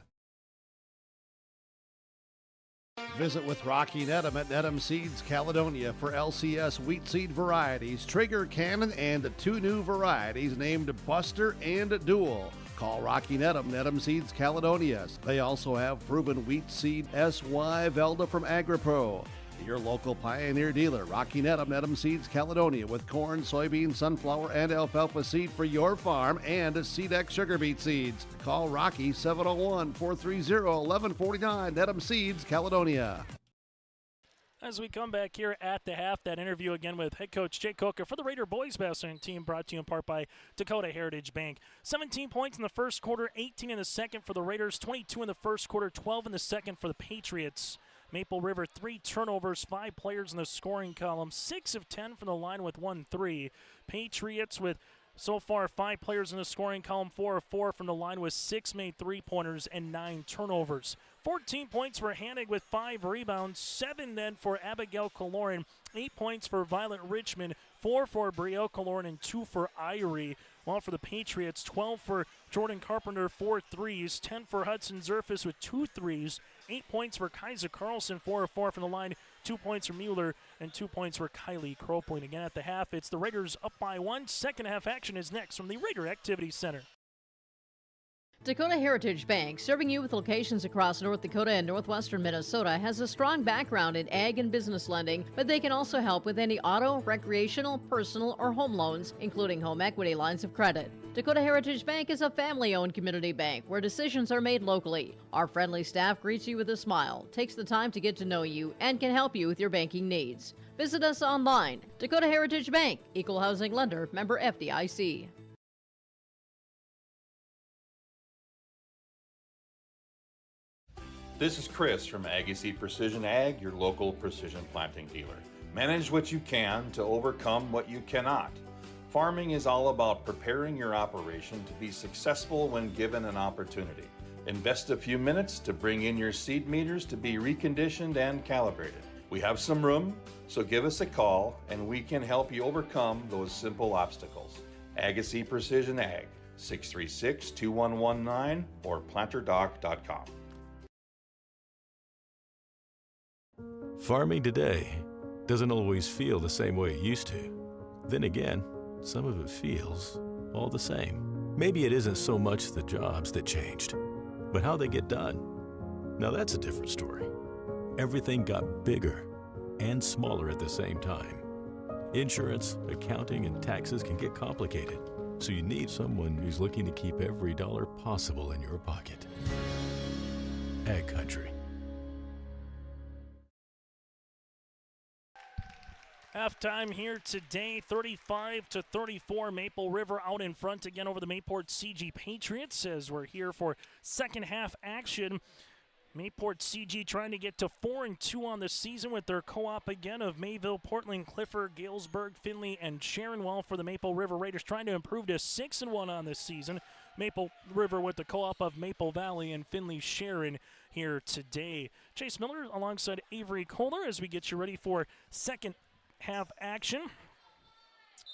Visit with Rocky Nedham at Nedham Seeds Caledonia for LCS wheat seed varieties, Trigger Cannon, and 2 new varieties named Buster and Dual. Call Rocky Nedham, Nedham Seeds Caledonia. They also have proven wheat seed SY Velda from AgriPro. Your local Pioneer dealer, Rocky Nedham, Nedham Seeds Caledonia, with corn, soybean, sunflower, and alfalfa seed for your farm and Seedex sugar beet seeds. Call Rocky 701-430-1149, Nedham Seeds Caledonia. As we come back here at the half, that interview again with head coach Jake Coker for the Raider boys basketball team, brought to you in part by Dakota Heritage Bank. 17 points in the first quarter, 18 in the second for the Raiders, 22 in the first quarter, 12 in the second for the Patriots. Maple River, 3 turnovers, 5 players in the scoring column, 6 of 10 from the line with 1-3. Patriots with so far 5 players in the scoring column, 4 of 4 from the line with 6 made 3-pointers and 9 turnovers. 14 points for Hanig with 5 rebounds, 7 then for Abigail Kaloran, 8 points for Violet Richmond, 4 for Brielle Kaloran, and 2 for Irie. While for the Patriots, 12 for Jordan Carpenter, 4 threes, 10 for Hudson Zerfus with 2 threes, 8 points for Kaiser Carlson, 4 of 4 from the line, 2 points for Mueller, and 2 points for Kylie Kropling. Again at the half, it's the Raiders up by 1. Second half action is next from the Raider Activity Center. Dakota Heritage Bank, serving you with locations across North Dakota and northwestern Minnesota, has a strong background in ag and business lending, but they can also help with any auto, recreational, personal, or home loans, including home equity lines of credit. Dakota Heritage Bank is a family-owned community bank where decisions are made locally. Our friendly staff greets you with a smile, takes the time to get to know you, and can help you with your banking needs. Visit us online. Dakota Heritage Bank, Equal Housing Lender, member FDIC. This is Chris from Agassiz Precision Ag, your local precision planting dealer. Manage what you can to overcome what you cannot. Farming is all about preparing your operation to be successful when given an opportunity. Invest a few minutes to bring in your seed meters to be reconditioned and calibrated. We have some room, so give us a call and we can help you overcome those simple obstacles. Agassiz Precision Ag, 636-2119 or planterdoc.com. Farming today doesn't always feel the same way it used to. Then again, some of it feels all the same. Maybe it isn't so much the jobs that changed, but how they get done. Now that's a different story. Everything got bigger and smaller at the same time. Insurance, accounting, and taxes can get complicated, so you need someone who's looking to keep every dollar possible in your pocket. Ag Country. Halftime here today, 35-34. Maple River out in front again over the Mayport CG Patriots as we're here for second half action. Mayport CG trying to get to 4-2 on the season with their co-op again of Mayville, Portland, Clifford, Galesburg, Findlay, and Sharon. While for the Maple River Raiders trying to improve to 6-1 on this season. Maple River with the co-op of Maple Valley and Findlay Sharon here today. Chase Miller alongside Avery Kohler as we get you ready for second half action.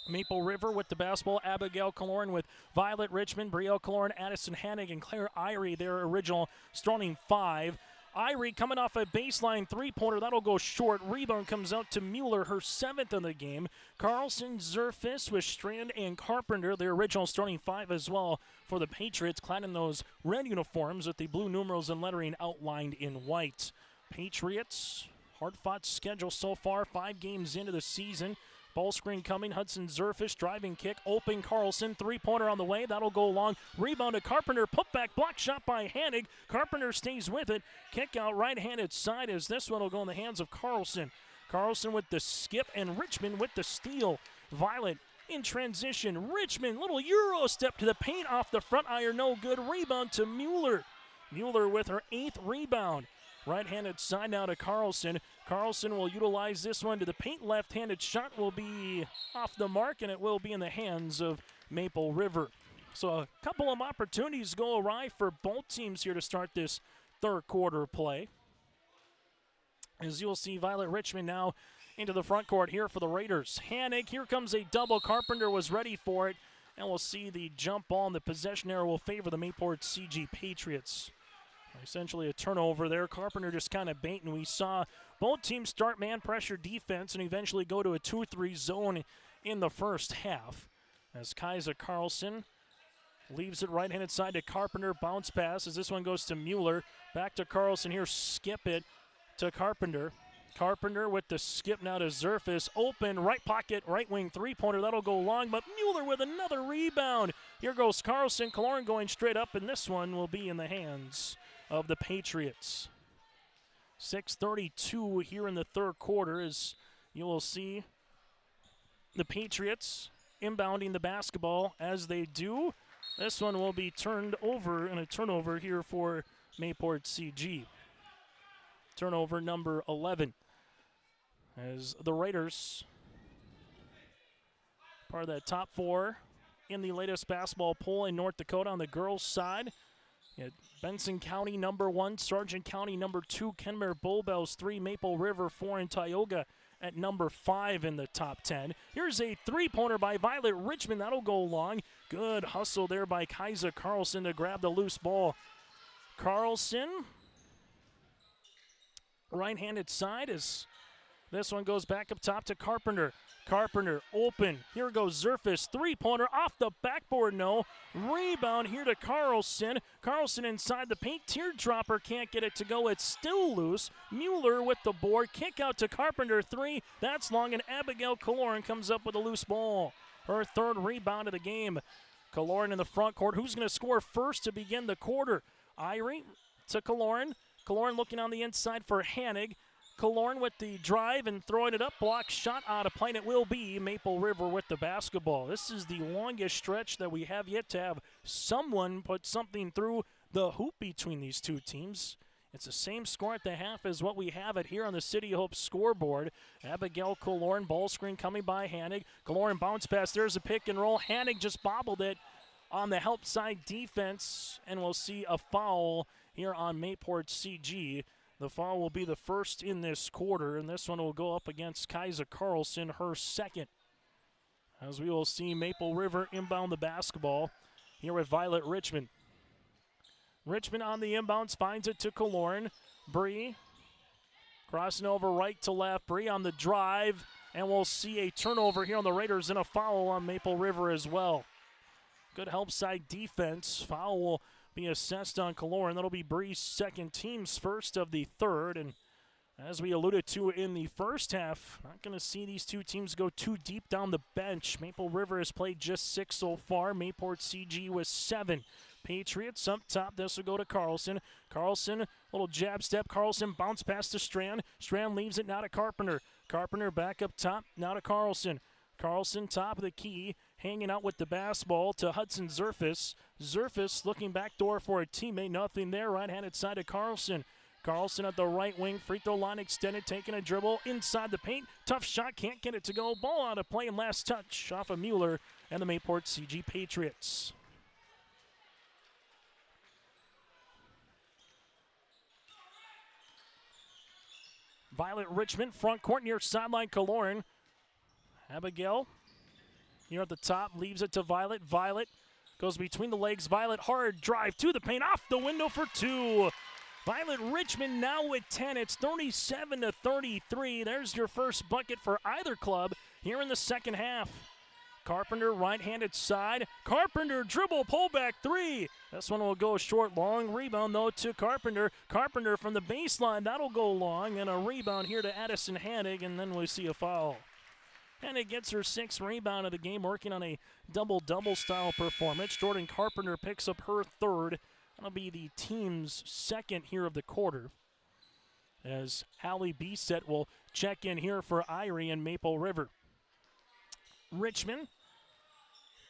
Maple River with the basketball, Abigail Kaloran with Violet Richmond, Brielle Kaloran, Addison Hanig, and Claire Irie, their original starting 5. Irie coming off a baseline 3-pointer, that'll go short. Rebound comes out to Mueller, her 7th in the game. Carlson, Zerfis with Strand and Carpenter, their original starting 5 as well for the Patriots, clad in those red uniforms with the blue numerals and lettering outlined in white. Patriots, hard-fought schedule so far, 5 games into the season. Ball screen coming, Hudson Zerfish, driving kick, open Carlson, 3-pointer on the way, that'll go long. Rebound to Carpenter, putback block shot by Hanig. Carpenter stays with it, kick out right-handed side as this one will go in the hands of Carlson. Carlson with the skip and Richmond with the steal. Violet in transition, Richmond, little Euro step to the paint off the front iron, no good. Rebound to Mueller. Mueller with her 8th rebound. Right-handed side now to Carlson. Carlson will utilize this one to the paint. Left-handed shot will be off the mark, and it will be in the hands of Maple River. So a couple of opportunities go awry for both teams here to start this third quarter play. As you'll see, Violet Richmond now into the front court here for the Raiders. Hanig, here comes a double. Carpenter was ready for it. And we'll see the jump ball and the possession error will favor the Mayport CG Patriots. Essentially a turnover there. Carpenter just kind of baiting. We saw both teams start man pressure defense and eventually go to a 2-3 zone in the first half. As Kaiser Carlson leaves it right-handed side to Carpenter. Bounce pass as this one goes to Mueller. Back to Carlson here. Skip it to Carpenter. Carpenter with the skip now to Zerfus. Open, right pocket, right wing three-pointer. That'll go long, but Mueller with another rebound. Here goes Carlson. Kaloran going straight up, and this one will be in the hands of the Patriots. 6:32 here in the third quarter as you will see the Patriots inbounding the basketball as they do. This one will be turned over and a turnover here for Mayport CG. Turnover number 11 as the Raiders, part of that top four in the latest basketball poll in North Dakota on the girls' side. Benson County number 1, Sargent County number 2, Kenmare Bull Bells 3, Maple River 4, and Tioga at number 5 in the top 10. Here's a three-pointer by Violet Richmond. That'll go long. Good hustle there by Kaiser Carlson to grab the loose ball. Carlson, right-handed side as this one goes back up top to Carpenter. Carpenter open. Here goes Zerfus. Three-pointer off the backboard. No. Rebound here to Carlson. Carlson inside the paint. Teardropper can't get it to go. It's still loose. Mueller with the board. Kick out to Carpenter. 3. That's long, and Abigail Kaloran comes up with a loose ball. Her third rebound of the game. Kaloran in the front court. Who's going to score first to begin the quarter? Irie to Kaloran. Kaloran looking on the inside for Hanig. Kaloran with the drive and throwing it up. Block shot out of play, and it will be Maple River with the basketball. This is the longest stretch that we have yet to have someone put something through the hoop between these two teams. It's the same score at the half as what we have it here on the City Hope scoreboard. Abigail Kaloran, ball screen coming by Hanig. Kaloran bounce pass. There's a pick and roll. Hanig just bobbled it on the help side defense, and we'll see a foul here on Mayport CG. The foul will be the first in this quarter, and this one will go up against Kaiser Carlson, her second. As we will see Maple River inbound the basketball here with Violet Richmond. Richmond on the inbounds, finds it to Kaloran. Bree crossing over right to left. Bree on the drive, and we'll see a turnover here on the Raiders and a foul on Maple River as well. Good help side defense. Foul will be assessed on Kaloran. That'll be Bree's second, team's first of the third. And as we alluded to in the first half, not going to see these two teams go too deep down the bench. Maple River has played just 6 so far. Mayport CG was 7. Patriots up top. This will go to Carlson. Carlson, little jab step. Carlson bounce pass to Strand. Strand leaves it now to Carpenter. Carpenter back up top. Now to Carlson. Carlson top of the key, hanging out with the basketball to Hudson Zerfus. Zerfus looking back door for a teammate. Nothing there. Right-handed side to Carlson. Carlson at the right wing. Free throw line extended. Taking a dribble inside the paint. Tough shot. Can't get it to go. Ball out of play and last touch off of Mueller and the Mayport CG Patriots. Violet Richmond, front court near sideline Kaloran. Abigail here at the top, leaves it to Violet. Violet goes between the legs. Violet, hard drive to the paint, off the window for 2. Violet Richmond now with 10. It's 37-33. There's your first bucket for either club here in the second half. Carpenter, right-handed side. Carpenter, dribble, pullback 3. This one will go short. Long rebound, though, to Carpenter. Carpenter from the baseline. That'll go long. And a rebound here to Addison Hanig, and then we see a foul. Hanig gets her 6th rebound of the game, working on a double-double style performance. Jordan Carpenter picks up her 3rd. That'll be the team's 2nd here of the quarter. As Hallie Bisset will check in here for Irie and Maple River. Richmond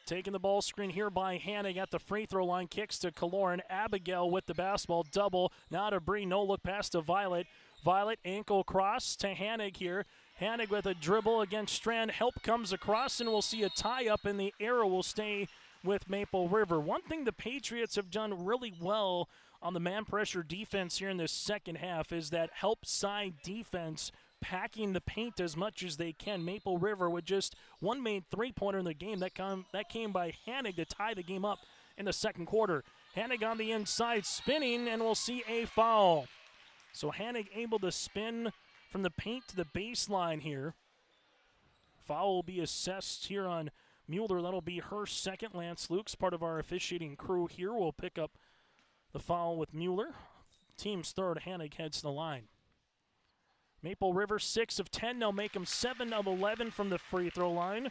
taking the ball screen here by Hanig at the free throw line. Kicks to Kaloran. Abigail with the basketball. Double. Now to Bree. No look pass to Violet. Violet ankle cross to Hanig here. Hanig with a dribble against Strand. Help comes across, and we'll see a tie-up, and the arrow will stay with Maple River. One thing the Patriots have done really well on the man pressure defense here in this second half is that help side defense packing the paint as much as they can. Maple River with just one made three-pointer in the game. That came by Hanig to tie the game up in the second quarter. Hanig on the inside spinning, and we'll see a foul. So Hanig able to spin from the paint to the baseline here. Foul will be assessed here on Mueller. That'll be her second. Lance Lukes, part of our officiating crew here, will pick up the foul with Mueller. Team's third. Hanig heads to the line. Maple River 6 of 10. They'll make them 7 of 11 from the free throw line.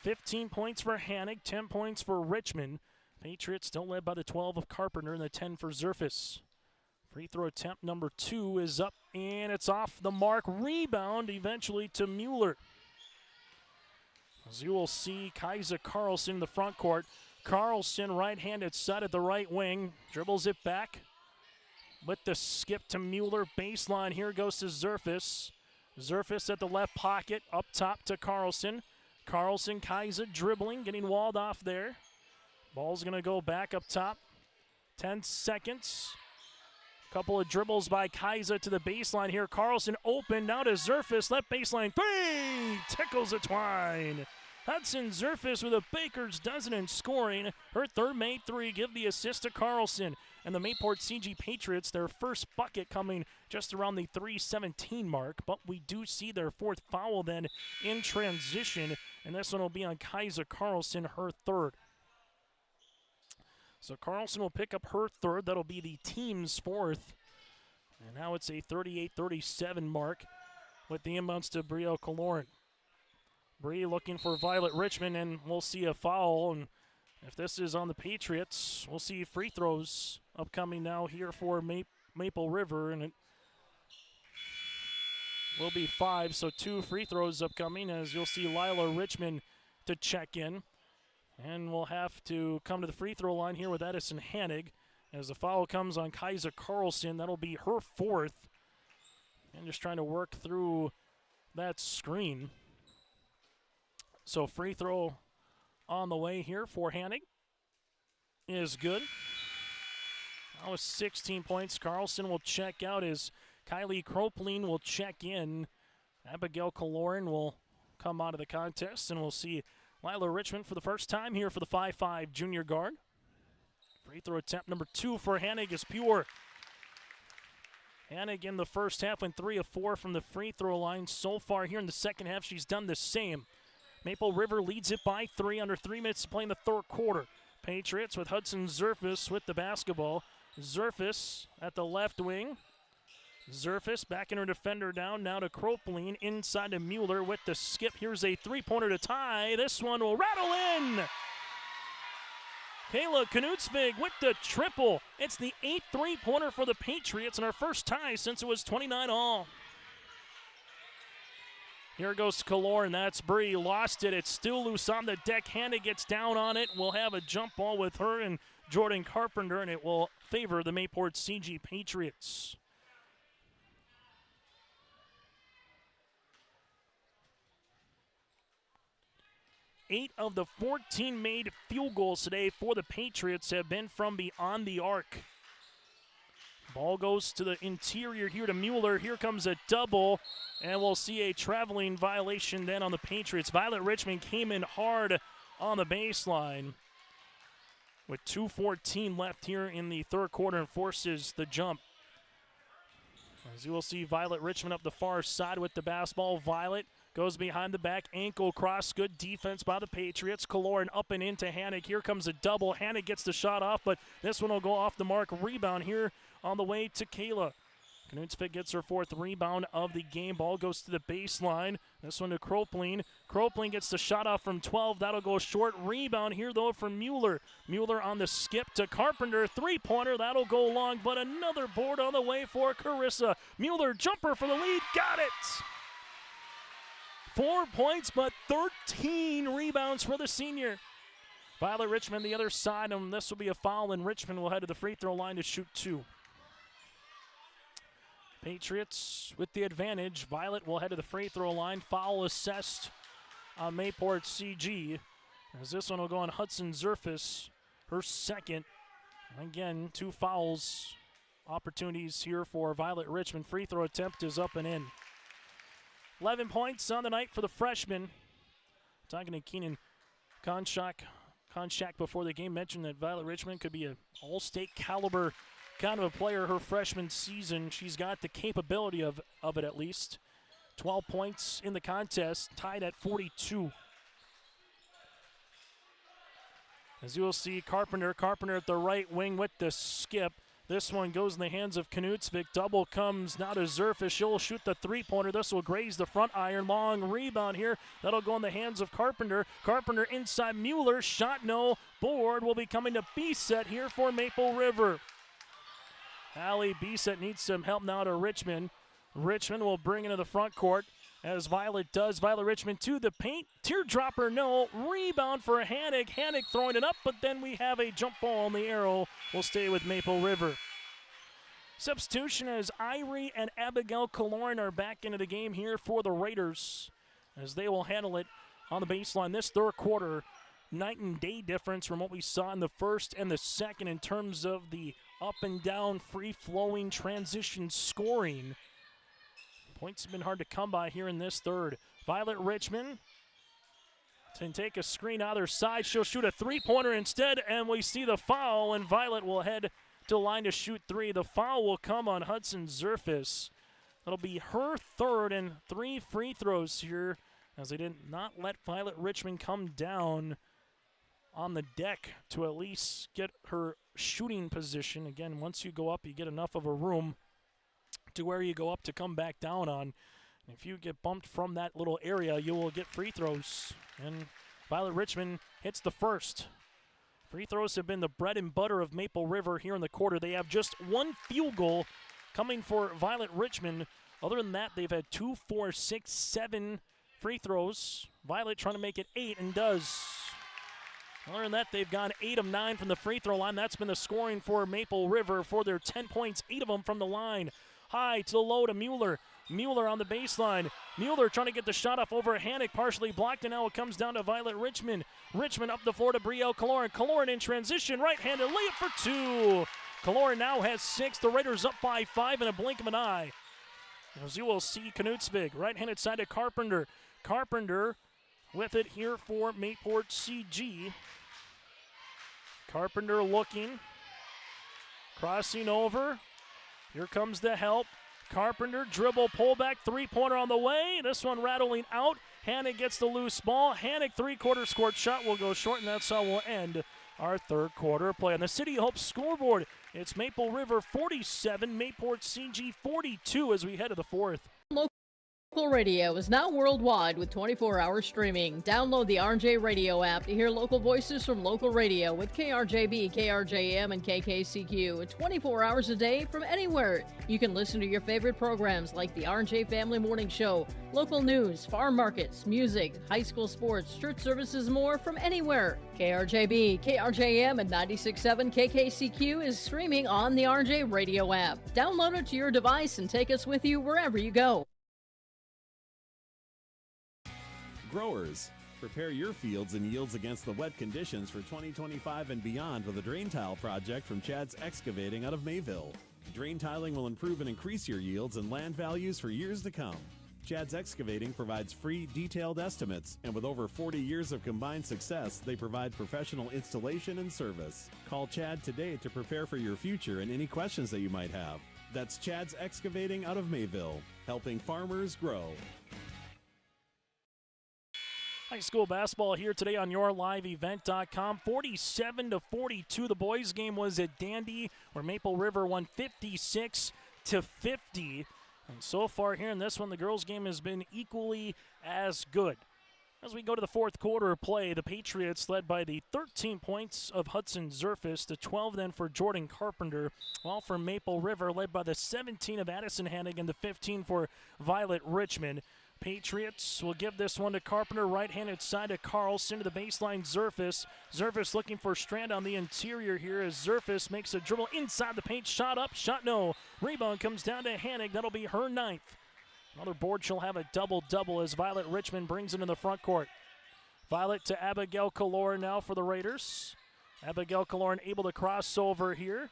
15 points for Hanig, 10 points for Richmond. Patriots still led by the 12 of Carpenter and the 10 for Zerfus. Free throw attempt number 2 is up, and it's off the mark. Rebound eventually to Mueller. As you will see, Kaiser Carlson in the front court. Carlson, right-handed side at the right wing, dribbles it back with the skip to Mueller. Baseline here goes to Zerfus. Zerfus at the left pocket, up top to Carlson. Carlson, Kaiser dribbling, getting walled off there. Ball's going to go back up top. 10 seconds. Couple of dribbles by Kaiser to the baseline here. Carlson open, now to Zerfus, left baseline, 3! Tickles the twine. Hudson Zerfus with a baker's dozen in scoring. Her third made 3, give the assist to Carlson. And the Mayport CG Patriots, their first bucket coming just around the 3:17 mark. But we do see their fourth foul then in transition. And this one will be on Kaiser Carlson, her third. So Carlson will pick up her third. That'll be the team's fourth. And now it's a 38-37 mark with the inbounds to Brio Coloran. Bree looking for Violet Richmond, and we'll see a foul. And if this is on the Patriots, we'll see free throws upcoming now here for Maple River, and it will be 5. So 2 free throws upcoming, as you'll see Lila Richmond to check in. And we'll have to come to the free throw line here with Edison Hanig as the foul comes on Kaiser Carlson. That'll be her fourth. And just trying to work through that screen. So free throw on the way here for Hanig is good. That was 16 points. Carlson will check out as Kylie Kropling will check in. Abigail Coloran will come out of the contest, and we'll see Lila Richmond for the first time here for the 5'5 junior guard. Free throw attempt number 2 for Hanig is pure. Hanig in the first half went 3 of 4 from the free throw line. So far here in the second half, she's done the same. Maple River leads it by 3 under 3 minutes to play in the third quarter. Patriots with Hudson Zerfus with the basketball. Zerfus at the left wing. Zerfus backing her defender down, now to Kropling, inside to Mueller with the skip. Here's a three-pointer to tie. This one will rattle in. Kayla Knutsvig with the triple. It's the 8th three-pointer for the Patriots and our first tie since it was 29 all. Here goes Coloran, that's Bree, lost it. It's still loose on the deck. Hannah gets down on it. We'll have a jump ball with her and Jordan Carpenter, and it will favor the Mayport CG Patriots. Eight of the 14 made field goals today for the Patriots have been from beyond the arc. Ball goes to the interior here to Mueller. Here comes a double, and we'll see a traveling violation then on the Patriots. Violet Richmond came in hard on the baseline with 2:14 left here in the third quarter and forces the jump. As you will see, Violet Richmond up the far side with the basketball. Violet goes behind the back, ankle cross, good defense by the Patriots. Coloran up and into Hanig. Here comes a double. Hanig gets the shot off, but this one will go off the mark. Rebound here on the way to Kayla. Knutsvig gets her fourth rebound of the game. Ball goes to the baseline. This one to Kropling. Kropling gets the shot off from 12. That'll go short. Rebound here, though, from Mueller. Mueller on the skip to Carpenter. Three-pointer. That'll go long, but another board on the way for Carissa. Mueller, jumper for the lead. Got it! 4 points, but 13 rebounds for the senior. Violet Richmond the other side, and this will be a foul, and Richmond will head to the free throw line to shoot 2. Patriots with the advantage. Violet will head to the free throw line. Foul assessed on Mayport CG. As this one will go on Hudson Zerfus, her second. Again, 2 fouls opportunities here for Violet Richmond. Free throw attempt is up and in. 11 points on the night for the freshman. Talking to Keenan Konchak before the game, mentioned that Violet Richmond could be an all-state caliber kind of a player her freshman season. She's got the capability of it at least. 12 points in the contest, tied at 42. As you will see, Carpenter at the right wing with the skip. This one goes in the hands of Knutsvik. Double comes now to Zerfish. She'll shoot the three-pointer. This will graze the front iron. Long rebound here. That'll go in the hands of Carpenter. Carpenter inside Mueller. Shot no. Board will be coming to B-Set here for Maple River. Allie B-Set needs some help now to Richmond. Richmond will bring into the front court as Violet does. Violet Richmond to the paint. Teardropper no. Rebound for Hannick. Hannick throwing it up, but then we have a jump ball on the arrow. Will stay with Maple River. Substitution as Irie and Abigail Kaloran are back into the game here for the Raiders as they will handle it on the baseline. This third quarter, night and day difference from what we saw in the first and the second in terms of the up and down, free-flowing transition scoring. Points have been hard to come by here in this third. Violet Richmond can take a screen either side. She'll shoot a three-pointer instead, and we see the foul, and Violet will head to the line to shoot 3. The foul will come on Hudson Zerfis. That'll be her third and 3 free throws here as they did not let Violet Richmond come down on the deck to at least get her shooting position. Again, once you go up, you get enough of a room to where you go up to come back down on. And if you get bumped from that little area, you will get free throws. And Violet Richmond hits the first. Free throws have been the bread and butter of Maple River here in the quarter. They have just 1 field goal coming for Violet Richmond. Other than that, they've had 2, 4, 6, 7 free throws. Violet trying to make it 8 and does. Other than that, they've gone 8 of 9 from the free throw line. That's been the scoring for Maple River for their 10 points, 8 of them from the line. High to the low to Mueller. Mueller on the baseline. Mueller trying to get the shot off over Hannick, partially blocked, and now it comes down to Violet Richmond. Richmond up the floor to Brielle Kaloran. Kaloran in transition, right-handed layup for 2. Kaloran now has 6. The Raiders up by 5 in a blink of an eye. As you will see, Knutsvik, right-handed side to Carpenter. Carpenter with it here for Mayport CG. Carpenter looking, crossing over. Here comes the help. Carpenter, dribble, pullback, three-pointer on the way. This one rattling out. Hannick gets the loose ball. Hannick, three-quarters court shot will go short, and that's how we'll end our third quarter play. On the City Hope scoreboard, it's Maple River 47, Mayport CG 42 as we head to the fourth. Local radio is now worldwide with 24-hour streaming. Download the RJ Radio app to hear local voices from local radio with KRJB, KRJM, and KKCQ 24 hours a day from anywhere. You can listen to your favorite programs like the RJ Family Morning Show, local news, farm markets, music, high school sports, church services, more from anywhere. KRJB, KRJM, and 96.7 KKCQ is streaming on the RJ Radio app. Download it to your device and take us with you wherever you go. Growers, prepare your fields and yields against the wet conditions for 2025 and beyond with a drain tile project from Chad's Excavating out of Mayville. Drain tiling will improve and increase your yields and land values for years to come. Chad's Excavating provides free, detailed estimates, and with over 40 years of combined success, they provide professional installation and service. Call Chad today to prepare for your future and any questions that you might have. That's Chad's Excavating out of Mayville, helping farmers grow. High school basketball here today on YourLiveEvent.com. 47-42. The boys' game was at Dandy, where Maple River won 56-50. And so far here in this one, the girls' game has been equally as good. As we go to the fourth quarter of play, the Patriots led by the 13 points of Hudson Zerfis, the 12 then for Jordan Carpenter, while for Maple River led by the 17 of Addison Hannick and the 15 for Violet Richmond. Patriots will give this one to Carpenter, right-handed side to Carlson to the baseline. Zerfis looking for Strand on the interior here as Zerfis makes a dribble inside the paint. Shot up, shot no. Rebound comes down to Hannick. That'll be her 9th. Another board, she'll have a double-double as Violet Richmond brings it in the front court. Violet to Abigail Kalor now for the Raiders. Abigail Kaloran able to cross over here.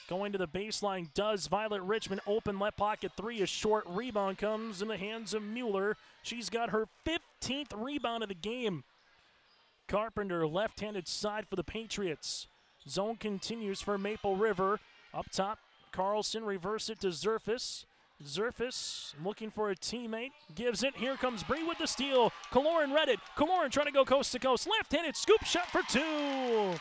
Going to the baseline does Violet Richmond. Open left pocket three. A short rebound comes in the hands of Mueller. She's got her 15th rebound of the game. Carpenter left-handed side for the Patriots. Zone continues for Maple River. Up top, Carlson reverse it to Zerfus. Zerfus looking for a teammate. Gives it. Here comes Bree with the steal. Kaloran read it. Kaloran trying to go coast to coast. Left-handed scoop shot for two.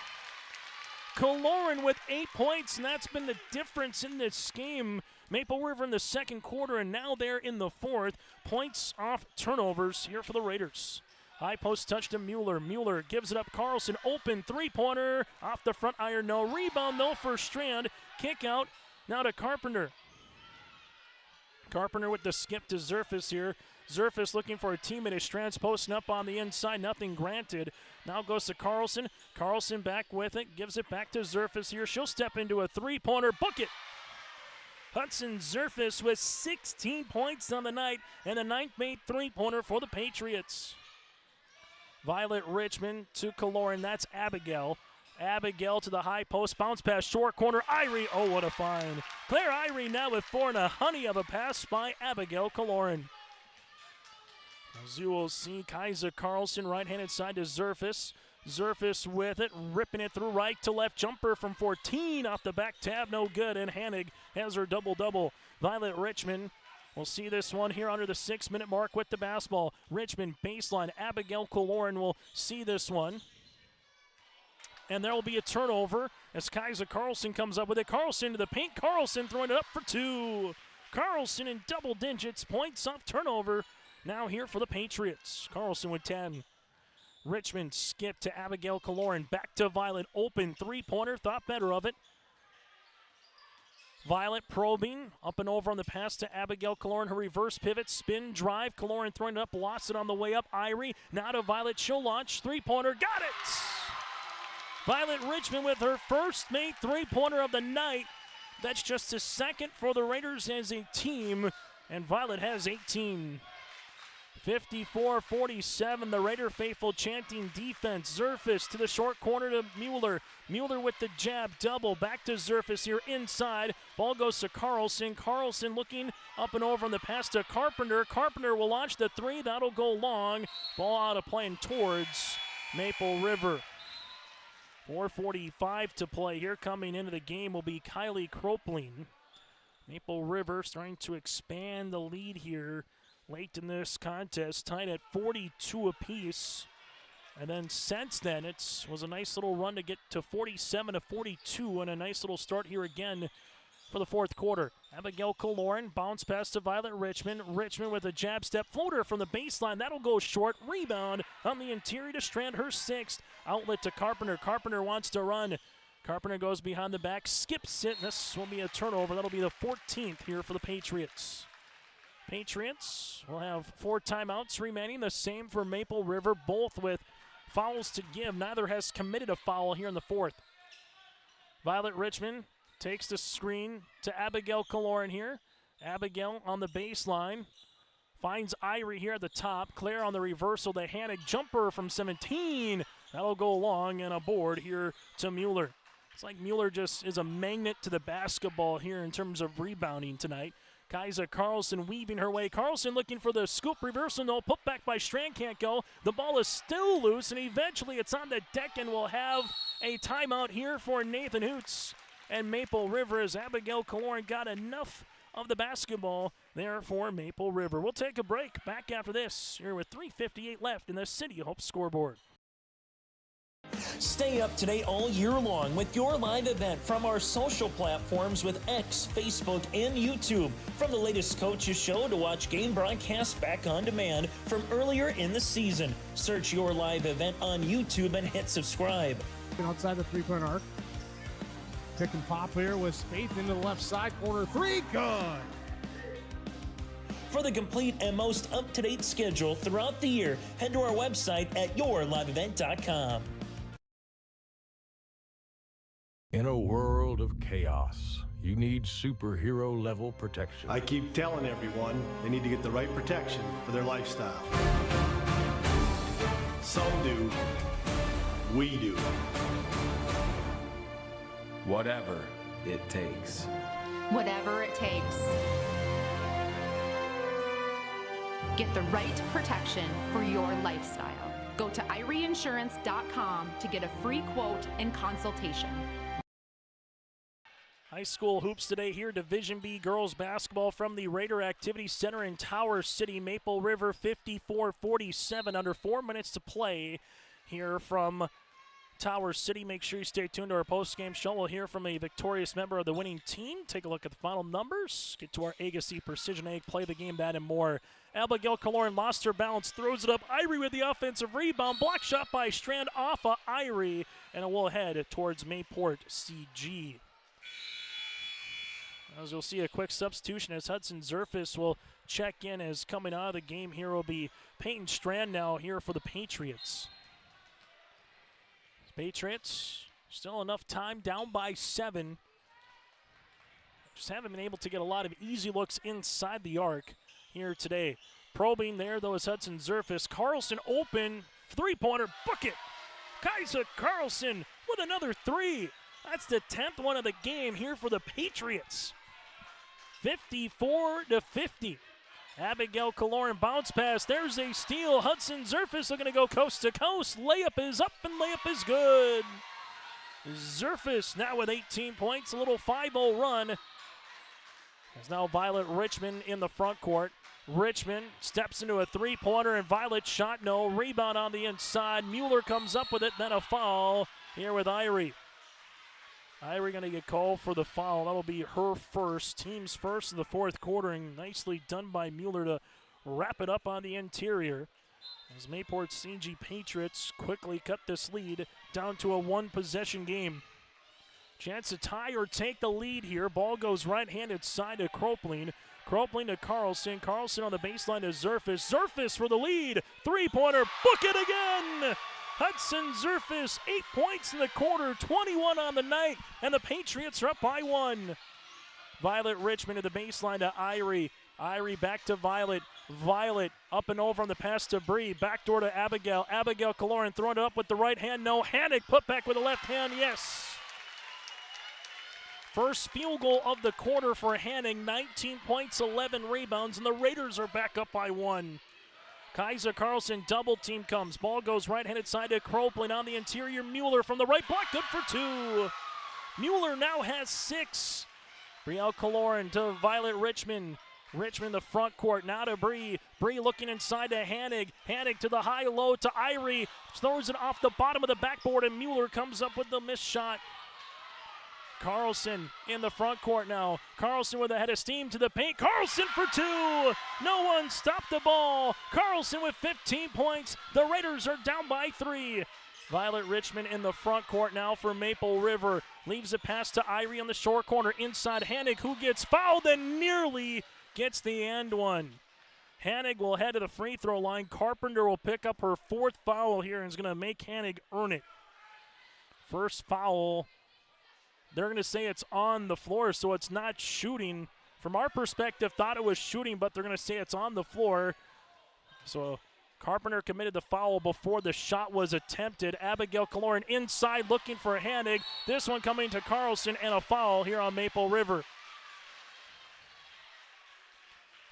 Kaloran with 8 points, and that's been the difference in this game. Maple River in the second quarter, and now they're in the fourth. Points off turnovers here for the Raiders. High post touch to Mueller. Mueller gives it up. Carlson open three-pointer. Off the front iron, no. Rebound, though, for Strand. Kick out now to Carpenter. Carpenter with the skip to Zerfus here. Zerfus looking for a teammate as Strand's posting up on the inside. Nothing granted. Now goes to Carlson. Carlson back with it. Gives it back to Zerfus here. She'll step into a three-pointer. Book it. Hudson Zerfus with 16 points on the night and the ninth made three-pointer for the Patriots. Violet Richmond to Kaloran. That's Abigail. Abigail to the high post. Bounce pass, short corner. Irie. Oh, what a find. Claire Irie now with 4 and a honey of a pass by Abigail Kaloran. As you will see, Kaiser Carlson, right-handed side to Zerfus. Zerfus with it, ripping it through right to left. Jumper from 14 off the back tab, no good. And Hanig has her double-double. Violet Richmond will see this one here under the 6-minute mark with the basketball. Richmond baseline. Abigail Kaloran will see this one. And there will be a turnover as Kaiser Carlson comes up with it. Carlson to the paint. Carlson throwing it up for two. Carlson in double digits. Points off turnover. Now here for the Patriots. Carlson with 10. Richmond skip to Abigail Kaloran. Back to Violet. Open three-pointer. Thought better of it. Violet probing. Up and over on the pass to Abigail Kaloran. Her reverse pivot. Spin drive. Kaloran throwing it up. Lost it on the way up. Irie. Now to Violet. She'll launch. Three-pointer. Got it! Violet Richmond with her first made three-pointer of the night. That's just a second for the Raiders as a team. And Violet has 18. 54-47, the Raider faithful chanting defense. Zerfus to the short corner to Mueller. Mueller with the jab, double, back to Zerfus here inside. Ball goes to Carlson. Carlson looking up and over on the pass to Carpenter. Carpenter will launch the three, that'll go long. Ball out of play and towards Maple River. 4:45 to play here. Coming into the game will be Kylie Kropling. Maple River starting to expand the lead here late in this contest, tied at 42 apiece. And then since then, it was a nice little run to get to 47-42 and a nice little start here again for the fourth quarter. Abigail Kaloran, bounce pass to Violet Richmond. Richmond with a jab step floater from the baseline. That'll go short. Rebound on the interior to Strand, her sixth. Outlet to Carpenter. Carpenter wants to run. Carpenter goes behind the back, skips it. This will be a turnover. That'll be the 14th here for the Patriots. Patriots will have 4 timeouts remaining, the same for Maple River, both with fouls to give. Neither has committed a foul here in the fourth. Violet Richmond takes the screen to Abigail Kaloran here. Abigail on the baseline. Finds Irie here at the top. Claire on the reversal. The Hanig jumper from 17. That'll go long and a board here to Mueller. It's like Mueller just is a magnet to the basketball here in terms of rebounding tonight. Kaiser Carlson weaving her way. Carlson looking for the scoop reversal. No, put back by Strand, can't go. The ball is still loose, and eventually it's on the deck, and we'll have a timeout here for Nathan Hoots and Maple River as Abigail Kaloran got enough of the basketball there for Maple River. We'll take a break. Back after this here with 3:58 left in the City of Hope scoreboard. Stay up to date all year long with your live event from our social platforms with X, Facebook, and YouTube. From the latest coaches show to watch game broadcasts back on demand from earlier in the season. Search your live event on YouTube and hit subscribe. Outside the three-point arc. Pick and pop here with Spaeth into the left side corner. Three, good. For the complete and most up-to-date schedule throughout the year, head to our website at yourliveevent.com. In a world of chaos, you need superhero-level protection. I keep telling everyone they need to get the right protection for their lifestyle. Some do, we do. Whatever it takes. Whatever it takes. Get the right protection for your lifestyle. Go to IRIinsurance.com to get a free quote and consultation. High school hoops today here. Division B girls basketball from the Raider Activity Center in Tower City. Maple River 54-47, under 4 minutes to play here from Tower City. Make sure you stay tuned to our post-game show. We'll hear from a victorious member of the winning team. Take a look at the final numbers. Get to our Agassi Precision Egg, play the game, that and more. Abigail Kaloran lost her balance, throws it up. Irie with the offensive rebound. Block shot by Strand off of Irie, and we'll head towards Mayport CG. As you'll see, a quick substitution as Hudson Zerfus will check in. As coming out of the game here will be Peyton Strand now here for the Patriots. Patriots still enough time, down by 7. Just haven't been able to get a lot of easy looks inside the arc here today. Probing there, though, is Hudson Zerfus. Carlson open, three-pointer, bucket. Kaisa Carlson with another 3. That's the 10th one of the game here for the Patriots. 54-50. Abigail Kaloran bounce pass. There's a steal. Hudson Zerfus looking to go coast to coast. Layup is up and layup is good. Zerfus now with 18 points. A little 5-0 run. There's now Violet Richmond in the front court. Richmond steps into a three-pointer and Violet shot no. Rebound on the inside. Mueller comes up with it, then a foul here with Irie. Irie going to get called for the foul. That'll be her first, team's first in the fourth quarter, and nicely done by Mueller to wrap it up on the interior. As Mayport CG Patriots quickly cut this lead down to a one-possession game. Chance to tie or take the lead here. Ball goes right-handed side to Kropling. Kropling to Carlson. Carlson on the baseline to Zerfus. Zerfus for the lead. Three-pointer, book it again! Hudson Zerfus, 8 points in the quarter, 21 on the night, and the Patriots are up by 1. Violet Richmond to the baseline to Irie. Irie back to Violet. Violet up and over on the pass to Bree. Backdoor to Abigail. Abigail Kaloran throwing it up with the right hand. No. Hannick put back with the left hand. Yes. First field goal of the quarter for Hanning. 19 points, 11 rebounds, and the Raiders are back up by 1. Kaiser Carlson double team comes. Ball goes right-handed side to Kropling on the interior. Mueller from the right block, good for 2. Mueller now has 6. Brielle Kaloran to Violet Richmond. Richmond the front court, now to Bree. Bree looking inside to Hannig. Hannig to the high-low to Irie. Throws it off the bottom of the backboard, and Mueller comes up with the missed shot. Carlson in the front court now. Carlson with a head of steam to the paint. Carlson for 2. No one stopped the ball. Carlson with 15 points. The Raiders are down by 3. Violet Richmond in the front court now for Maple River. Leaves a pass to Irie on the short corner. Inside Hannig, who gets fouled and nearly gets the end one. Hannig will head to the free throw line. Carpenter will pick up her 4th foul here and is going to make Hannig earn it. First foul. They're going to say it's on the floor, so it's not shooting. From our perspective, thought it was shooting, but they're going to say it's on the floor. So Carpenter committed the foul before the shot was attempted. Abigail Kaloran inside looking for Hannig. This one coming to Carlson, and a foul here on Maple River.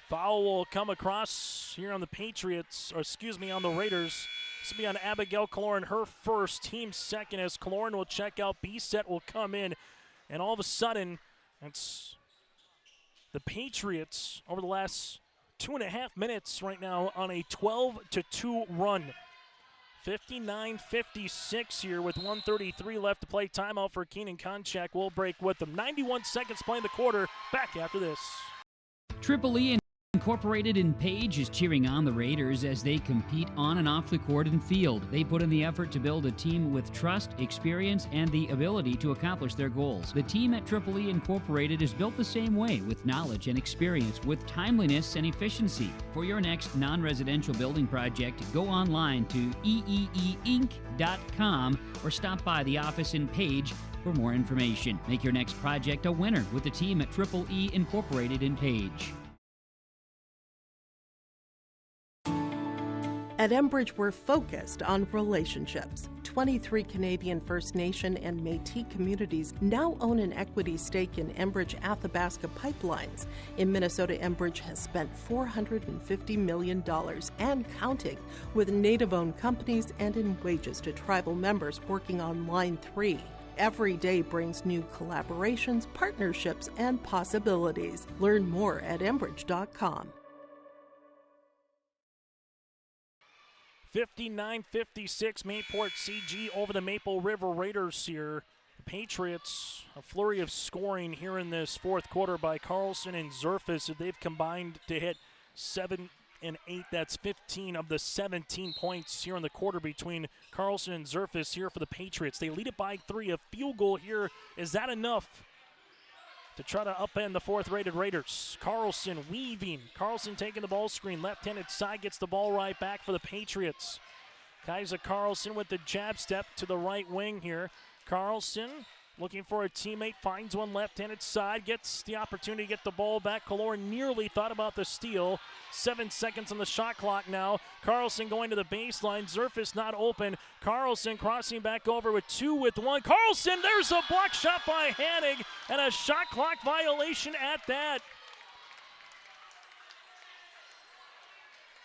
Foul will come across here on the Patriots, or excuse me, on the Raiders. This will be on Abigail Kaloran, her first, team second, as Kaloran will check out. B-set will come in, and all of a sudden, it's the Patriots over the last 2.5 minutes right now on a 12-2 run. 59-56 here with 1:33 left to play. Timeout for Keenan Konchak. We'll break with them. 91 seconds playing the quarter. Back after this. Triple E Incorporated in Page is cheering on the Raiders as they compete on and off the court and field. They put in the effort to build a team with trust, experience, and the ability to accomplish their goals. The team at Triple E Incorporated is built the same way, with knowledge and experience, with timeliness and efficiency. For your next non-residential building project, go online to eeeinc.com or stop by the office in Page for more information. Make your next project a winner with the team at Triple E Incorporated in Page. At Enbridge, we're focused on relationships. 23 Canadian First Nation and Métis communities now own an equity stake in Enbridge Athabasca Pipelines. In Minnesota, Enbridge has spent $450 million and counting with Native-owned companies and in wages to tribal members working on Line 3. Every day brings new collaborations, partnerships, and possibilities. Learn more at Enbridge.com. 59-56, Mayport CG over the Maple River Raiders here. The Patriots, a flurry of scoring here in this fourth quarter by Carlson and Zerfus. They've combined to hit 7 and 8. That's 15 of the 17 points here in the quarter between Carlson and Zerfus here for the Patriots. They lead it by 3. A field goal here. Is that enough to try to upend the fourth-rated Raiders? Carlson weaving. Carlson taking the ball screen. Left-handed side gets the ball right back for the Patriots. Kaiser Carlson with the jab step to the right wing here. Carlson looking for a teammate, finds one left-handed side, gets the opportunity to get the ball back. Kalor nearly thought about the steal. 7 seconds on the shot clock now. Carlson going to the baseline. Zerfus not open. Carlson crossing back over with 2 with 1. Carlson, there's a block shot by Hanig, and a shot clock violation at that.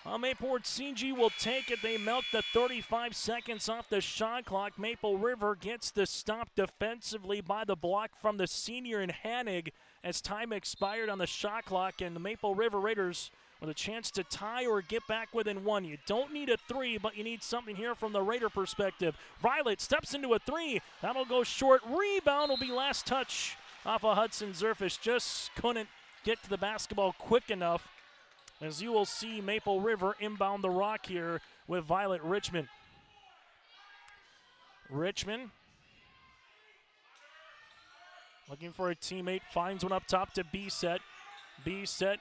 Mayport CG will take it. They milk the 35 seconds off the shot clock. Maple River gets the stop defensively by the block from the senior in Hanig as time expired on the shot clock, and the Maple River Raiders with a chance to tie or get back within 1. You don't need a 3, but you need something here from the Raider perspective. Violet steps into a 3. That'll go short. Rebound will be last touch off of Hudson Zerfus. Just couldn't get to the basketball quick enough. As you will see, Maple River inbound the rock here with Violet Richmond. Richmond looking for a teammate, finds one up top to B-Set. B-Set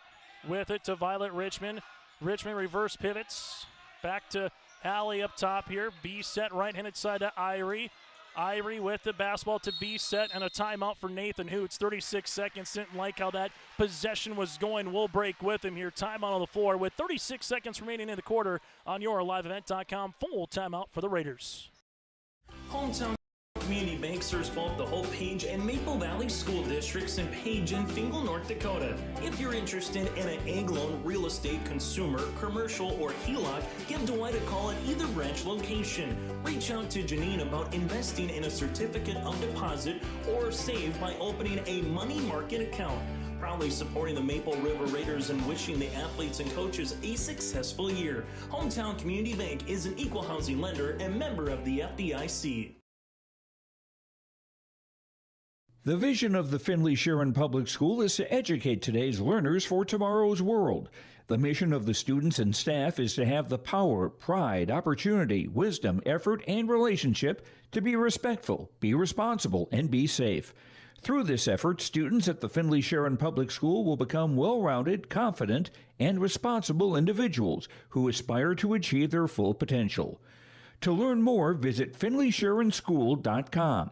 with it to Violet Richmond. Richmond reverse pivots. Back to Hallie up top here. B-Set right-handed side to Irie. Irie with the basketball to B-Set, and a timeout for Nathan Hoots. 36 seconds. Didn't like how that possession was going. We'll break with him here. Timeout on the floor with 36 seconds remaining in the quarter on your liveevent.com. Full timeout for the Raiders. Hometown Community Bank serves both the Hope Page and Maple Valley School Districts in Page and Fingal, North Dakota. If you're interested in an egg loan, real estate, consumer, commercial, or HELOC, give Dwight a call at either branch location. Reach out to Janine about investing in a certificate of deposit or save by opening a money market account. Proudly supporting the Maple River Raiders and wishing the athletes and coaches a successful year. Hometown Community Bank is an equal housing lender and member of the FDIC. The vision of the Findlay-Sharon Public School is to educate today's learners for tomorrow's world. The mission of the students and staff is to have the power, pride, opportunity, wisdom, effort, and relationship to be respectful, be responsible, and be safe. Through this effort, students at the Findlay-Sharon Public School will become well-rounded, confident, and responsible individuals who aspire to achieve their full potential. To learn more, visit FindlaySharonSchool.com.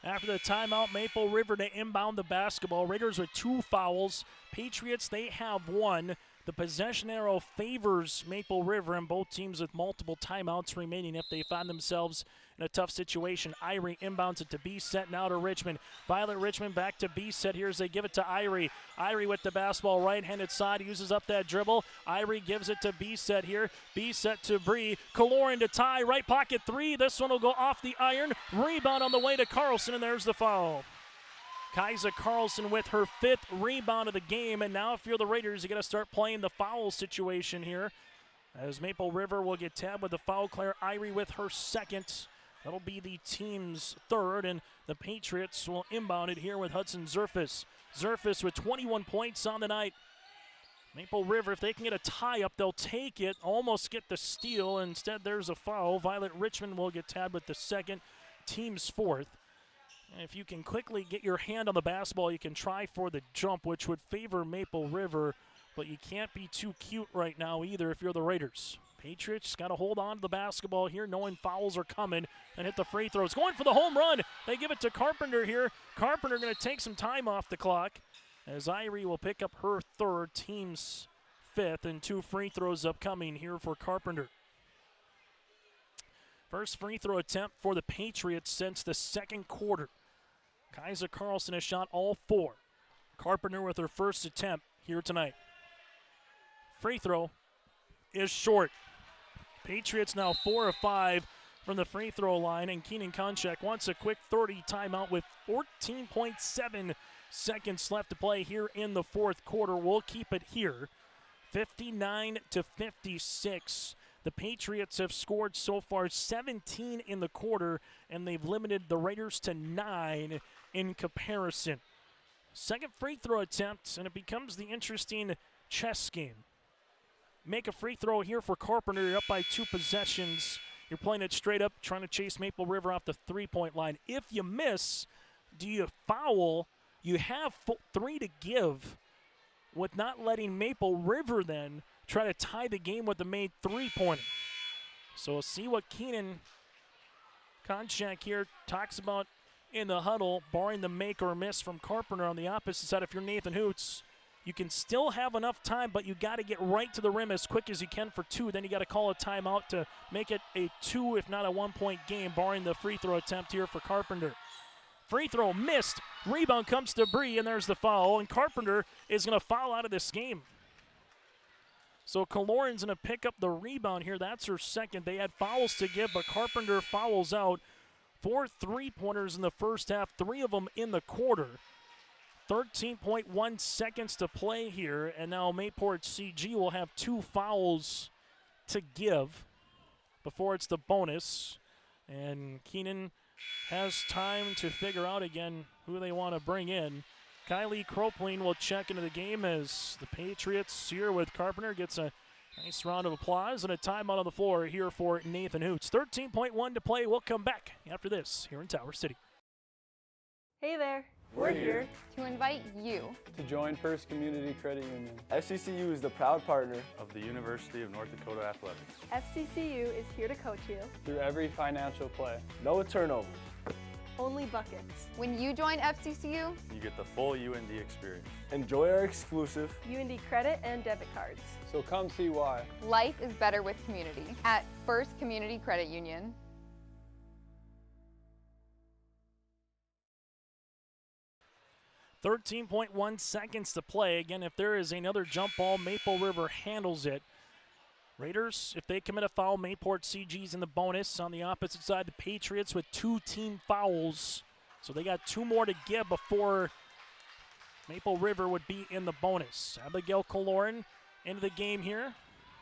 After the timeout, Maple River to inbound the basketball. Raiders with 2 fouls. Patriots, they have 1. The possession arrow favors Maple River, and both teams with multiple timeouts remaining if they find themselves in a tough situation. Irie inbounds it to B-Set, now to Richmond. Violet Richmond back to B-Set here as they give it to Irie. Irie with the basketball, right-handed side, uses up that dribble. Irie gives it to B-Set here. B-Set to Bree. Kaloran to tie, right pocket 3. This one will go off the iron. Rebound on the way to Carlson, and there's the foul. Kaiser Carlson with her 5th rebound of the game, and now if you're the Raiders, you got to start playing the foul situation here. As Maple River will get tabbed with the foul, Claire Irie with her 2nd. That'll be the team's 3rd, and the Patriots will inbound it here with Hudson Zerfus. Zerfus with 21 points on the night. Maple River, if they can get a tie-up, they'll take it, almost get the steal. Instead, there's a foul. Violet Richmond will get tabbed with the 2nd, team's 4th. And if you can quickly get your hand on the basketball, you can try for the jump, which would favor Maple River, but you can't be too cute right now either if you're the Raiders. Patriots got to hold on to the basketball here, knowing fouls are coming, and hit the free throws. Going for the home run. They give it to Carpenter here. Carpenter going to take some time off the clock as Irie will pick up her 3rd, team's 5th, and 2 free throws upcoming here for Carpenter. First free throw attempt for the Patriots since the second quarter. Kaiser Carlson has shot all 4. Carpenter with her first attempt here tonight. Free throw is short. Patriots now 4 of 5 from the free throw line, and Keenan Konchak wants a quick 30 timeout with 14.7 seconds left to play here in the fourth quarter. We'll keep it here. 59-56. The Patriots have scored so far 17 in the quarter, and they've limited the Raiders to 9 in comparison. Second free throw attempt, and it becomes the interesting chess game. Make a free throw here for Carpenter. You're up by 2 possessions. You're playing it straight up, trying to chase Maple River off the three-point line. If you miss, do you foul? You have 3 to give with not letting Maple River then try to tie the game with the made three-pointer. So we'll see what Keenan Konchak here talks about in the huddle, barring the make or miss from Carpenter. On the opposite side, if you're Nathan Hoots, you can still have enough time, but you got to get right to the rim as quick as you can for 2. Then you got to call a timeout to make it a 2, if not a 1-point game, barring the free throw attempt here for Carpenter. Free throw missed. Rebound comes to Bree, and there's the foul. And Carpenter is going to foul out of this game. So Kaloran's going to pick up the rebound here. That's her second. They had fouls to give, but Carpenter fouls out. 4 3-pointers in the first half, 3 of them in the quarter. 13.1 seconds to play here, and now Mayport CG will have 2 fouls to give before it's the bonus. And Keenan has time to figure out again who they want to bring in. Kylie Cropling will check into the game as the Patriots here with Carpenter gets a nice round of applause and a timeout on the floor here for Nathan Hoots. 13.1 to play. We'll come back after this here in Tower City. Hey there. We're here to invite you to join First Community Credit Union. FCCU is the proud partner of the University of North Dakota Athletics. FCCU is here to coach you through every financial play. No turnovers. Only buckets. When you join FCCU, you get the full UND experience. Enjoy our exclusive UND credit and debit cards. So come see why. Life is better with community at First Community Credit Union. .1 seconds to play. Again, if there is another jump ball, Maple River handles it. Raiders, if they commit a foul, Mayport CG's in the bonus. On the opposite side, the Patriots with 2 team fouls. So they got 2 more to give before Maple River would be in the bonus. Abigail Kaloran into the game here.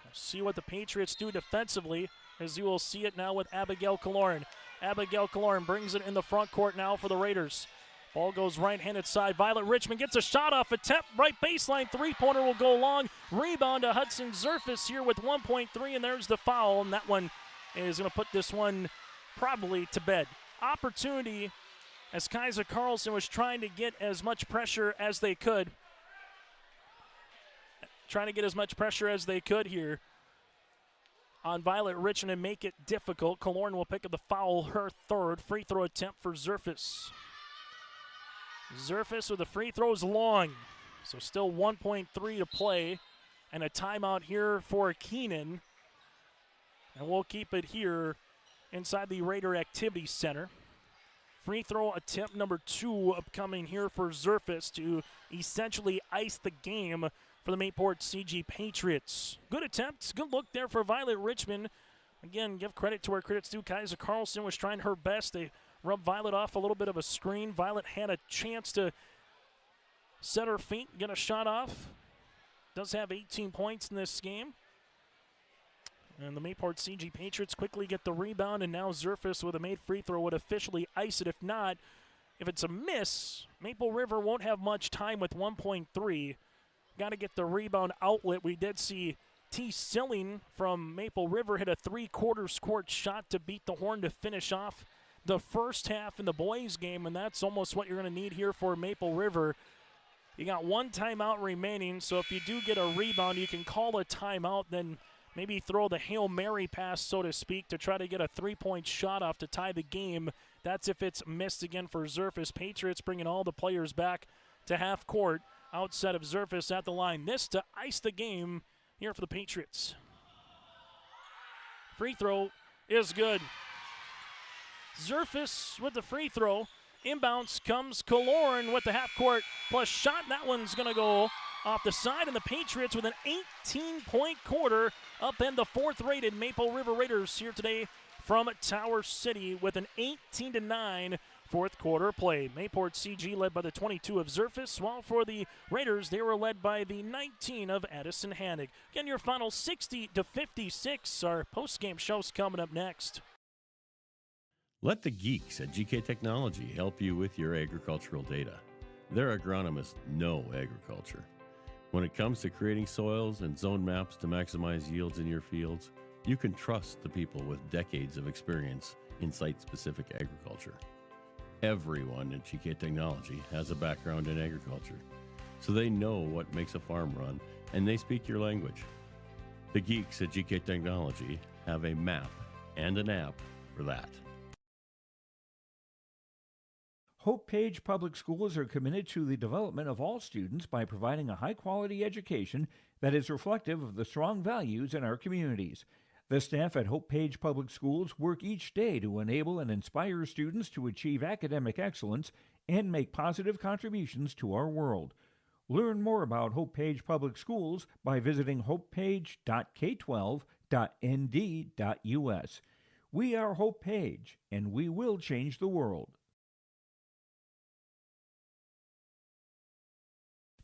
We'll see what the Patriots do defensively, as you will see it now with Abigail Kaloran. Abigail Kaloran brings it in the front court now for the Raiders. Ball goes right-handed side. Violet Richmond gets a shot off attempt. Right baseline. Three-pointer will go long. Rebound to Hudson Zerfus here with 1.3, and there's the foul. And that one is going to put this one probably to bed. Opportunity as Kaiser Carlson was trying to get as much pressure as they could. Trying to get as much pressure as they could here on Violet Richmond and make it difficult. Kaloran will pick up the foul, her third. Free throw attempt for Zerfus. Zerfus with the free throws long. So still 1.3 to play. And a timeout here for Keenan. And we'll keep it here inside the Raider Activity Center. Free throw attempt number 2 upcoming here for Zerfus to essentially ice the game for the Mayport CG Patriots. Good attempts, good look there for Violet Richmond. Again, give credit to where credit's due. Kaiser Carlson was trying her best. They rubbed Violet off a little bit of a screen. Violet had a chance to set her feet, get a shot off. Does have 18 points in this game. And the Mayport CG Patriots quickly get the rebound, and now Zerfus with a made free throw would officially ice it. If not, if it's a miss, Maple River won't have much time with 1.3. Got to get the rebound outlet. We did see T. Silling from Maple River hit a 3/4 court shot to beat the Horn to finish off the first half in the boys game, and that's almost what you're going to need here for Maple River. You got 1 timeout remaining, so if you do get a rebound, you can call a timeout, then maybe throw the Hail Mary pass, so to speak, to try to get a 3-point shot off to tie the game. That's if it's missed again for Zerfus. Patriots bringing all the players back to half court outside of Zerfus at the line. This to ice the game here for the Patriots. Free throw is good. Zerfus with the free throw. Inbounds comes Kaloran with the half-court plus shot. That one's going to go off the side, and the Patriots with an 18-point quarter upend the fourth-rated Maple River Raiders here today from Tower City with an 18-9 fourth quarter play. Mayport CG led by the 22 of Zerfus, while for the Raiders, they were led by the 19 of Addison Hannig. Again, your final 60-56. Our post-game show's coming up next. Let the geeks at GK Technology help you with your agricultural data. Their agronomists know agriculture. When it comes to creating soils and zone maps to maximize yields in your fields, you can trust the people with decades of experience in site-specific agriculture. Everyone at GK Technology has a background in agriculture, so they know what makes a farm run, and they speak your language. The geeks at GK Technology have a map and an app for that. Hope Page Public Schools are committed to the development of all students by providing a high-quality education that is reflective of the strong values in our communities. The staff at Hope Page Public Schools work each day to enable and inspire students to achieve academic excellence and make positive contributions to our world. Learn more about Hope Page Public Schools by visiting hopepage.k12.nd.us. We are Hope Page, and we will change the world.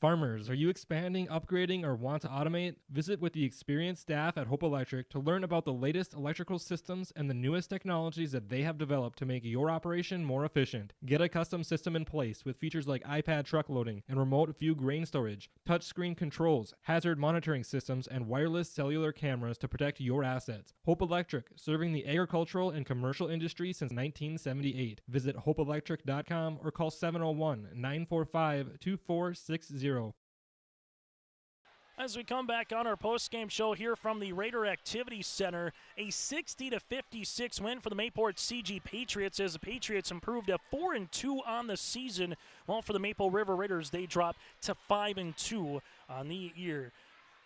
Farmers, are you expanding, upgrading, or want to automate? Visit with the experienced staff at Hope Electric to learn about the latest electrical systems and the newest technologies that they have developed to make your operation more efficient. Get a custom system in place with features like iPad truck loading and remote view grain storage, touchscreen controls, hazard monitoring systems, and wireless cellular cameras to protect your assets. Hope Electric, serving the agricultural and commercial industry since 1978. Visit hopeelectric.com or call 701-945-2460. As we come back on our post-game show here from the Raider Activity Center, a 60-56 win for the Mayport CG Patriots as the Patriots improved to 4-2 on the season, while for the Maple River Raiders, they dropped to 5-2 on the year.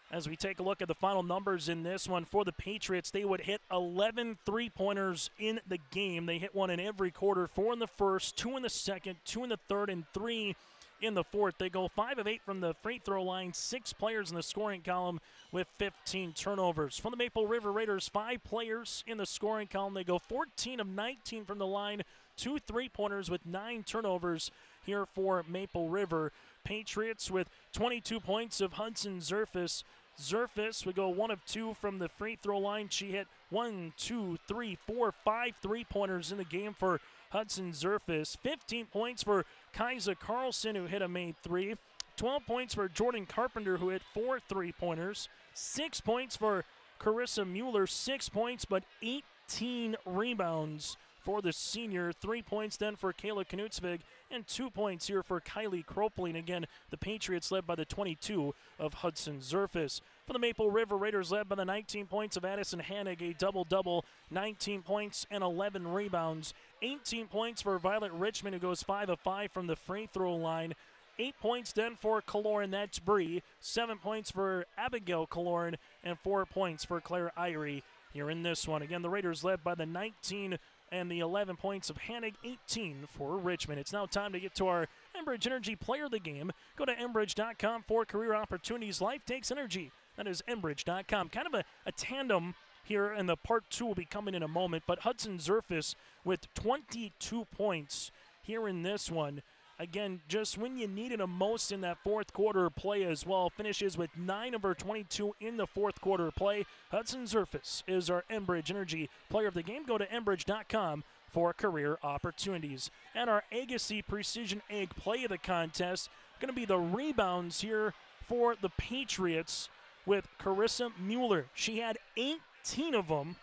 As we take a look at the final numbers in this one, for the Patriots, they would hit 11 three-pointers in the game. They hit one in every quarter, 4 in the first, 2 in the second, 2 in the third, and 3 in the fourth. They go 5 of 8 from the free throw line, 6 players in the scoring column with 15 turnovers. For the Maple River Raiders, 5 players in the scoring column. They go 14 of 19 from the line, 2 three-pointers with 9 turnovers here for Maple River. Patriots with 22 points of Hudson Zerfus. Zerfus would go 1 of 2 from the free throw line. She hit 1, 2, 3, 4, 5 three-pointers in the game for Hudson Zerfus. 15 points for Kaisa Carlson, who hit a made 3. 12 points for Jordan Carpenter, who hit 4 three-pointers. 6 points for Carissa Mueller. 6 points, but 18 rebounds for the senior. 3 points then for Kayla Knutsvig, and 2 points here for Kylie Kropling. Again, the Patriots led by the 22 of Hudson Zerfus. For the Maple River Raiders, led by the 19 points of Addison Hannig, a double-double, 19 points and 11 rebounds. 18 points for Violet Richmond, who goes 5 of 5 from the free throw line. 8 points then for Kaloran, that's Bree. 7 points for Abigail Kaloran, and 4 points for Claire Irie here in this one. Again, the Raiders led by the 19 and the 11 points of Hannig, 18 for Richmond. It's now time to get to our Enbridge Energy Player of the Game. Go to Enbridge.com for career opportunities. Life takes energy. That is Enbridge.com. Kind of a tandem here, and the part 2 will be coming in a moment. But Hudson Zerfus with 22 points here in this one. Again, just when you needed him most in that fourth quarter play as well. Finishes with 9 of her 22 in the fourth quarter play. Hudson Zerfus is our Enbridge Energy Player of the Game. Go to Enbridge.com for career opportunities. And our Agassi Precision Egg Play of the contest, going to be the rebounds here for the Patriots with Carissa Mueller. She had 18 of them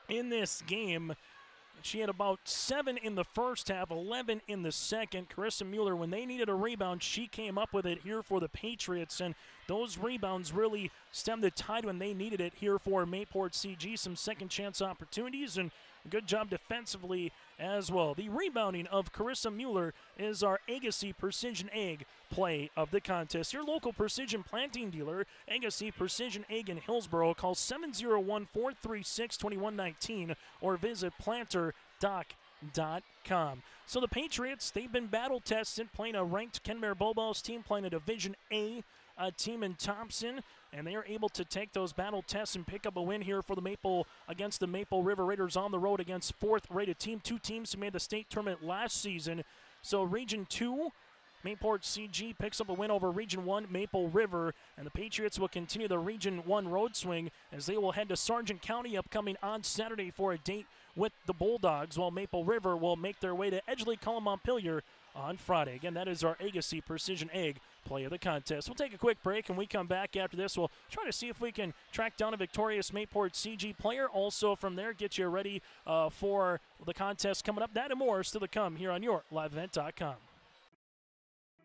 in this game. She had about 7 in the first half, 11 in the second. Carissa Mueller, when they needed a rebound, she came up with it here for the Patriots, and those rebounds really stemmed the tide when they needed it here for Mayport CG. Some second chance opportunities, and a good job defensively as well. The rebounding of Carissa Mueller is our Agassi Precision Egg Play of the contest. Your local precision planting dealer, Agassi Precision Egg in Hillsboro. Call 701-436-2119 or visit planter.com. So the Patriots, they've been battle tested, playing a ranked Kenmare Bobos team, playing a Division A team in Thompson, and they are able to take those battle tests and pick up a win here for the against the Maple River Raiders on the road against fourth-rated team. Two teams who made the state tournament last season. So Region 2, Mayport CG picks up a win over Region 1, Maple River, and the Patriots will continue the Region 1 road swing as they will head to Sargent County upcoming on Saturday for a date with the Bulldogs, while Maple River will make their way to Edgeley-Cullman-Montpelier on Friday. Again, that is our Agassiz Precision Egg play of the contest. We'll take a quick break, and we come back after this. We'll try to see if we can track down a victorious Mayport CG player. Also from there, get you ready for the contest coming up. That and more still to come here on your LiveEvent.com.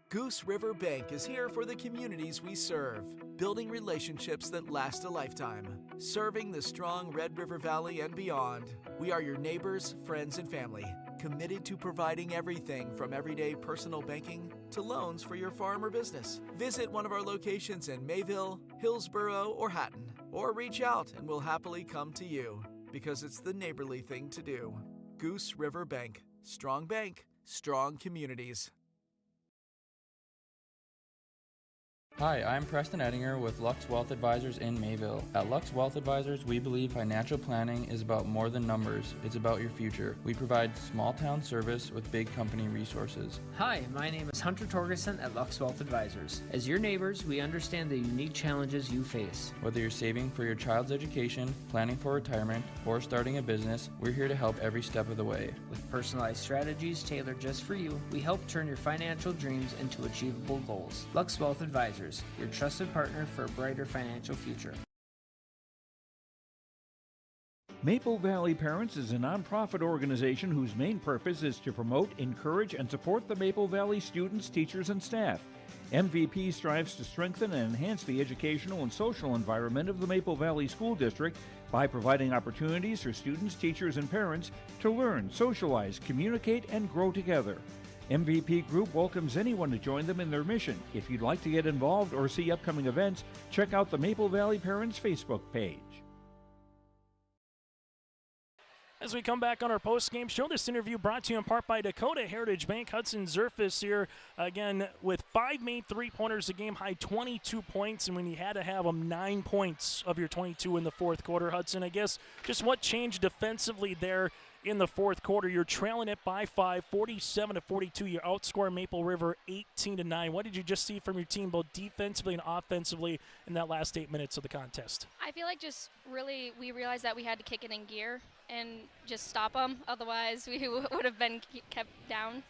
Goose River Bank is here for the communities we serve, building relationships that last a lifetime, serving the strong Red River Valley and beyond. We are your neighbors, friends, and family, committed to providing everything from everyday personal banking to loans for your farm or business. Visit one of our locations in Mayville, Hillsborough, or Hatton, or reach out and we'll happily come to you, because it's the neighborly thing to do. Goose River Bank, strong communities. Hi, I'm Preston Ettinger with Lux Wealth Advisors in Mayville. At Lux Wealth Advisors, we believe financial planning is about more than numbers. It's about your future. We provide small town service with big company resources. Hi, my name is Hunter Torgerson at Lux Wealth Advisors. As your neighbors, we understand the unique challenges you face. Whether you're saving for your child's education, planning for retirement, or starting a business, we're here to help every step of the way. With personalized strategies tailored just for you, we help turn your financial dreams into achievable goals. Lux Wealth Advisors, your trusted partner for a brighter financial future. Maple Valley Parents is a nonprofit organization whose main purpose is to promote, encourage, and support the Maple Valley students, teachers, and staff. MVP strives to strengthen and enhance the educational and social environment of the Maple Valley School District by providing opportunities for students, teachers, and parents to learn, socialize, communicate, and grow together. MVP Group welcomes anyone to join them in their mission. If you'd like to get involved or see upcoming events, check out the Maple Valley Parents Facebook page. As we come back on our post-game show, this interview brought to you in part by Dakota Heritage Bank. Hudson Zerfus here, again, with 5 made three-pointers, a game-high 22 points, and when you had to have them, 9 points of your 22 in the fourth quarter. Hudson, I guess, just what changed defensively there in the fourth quarter? You're trailing it by 5, 47-42. You outscore Maple River 18-9. What did you just see from your team, both defensively and offensively, in that last 8 minutes of the contest? I feel like just really we realized that we had to kick it in gear and just stop them. Otherwise, we would have been kept down.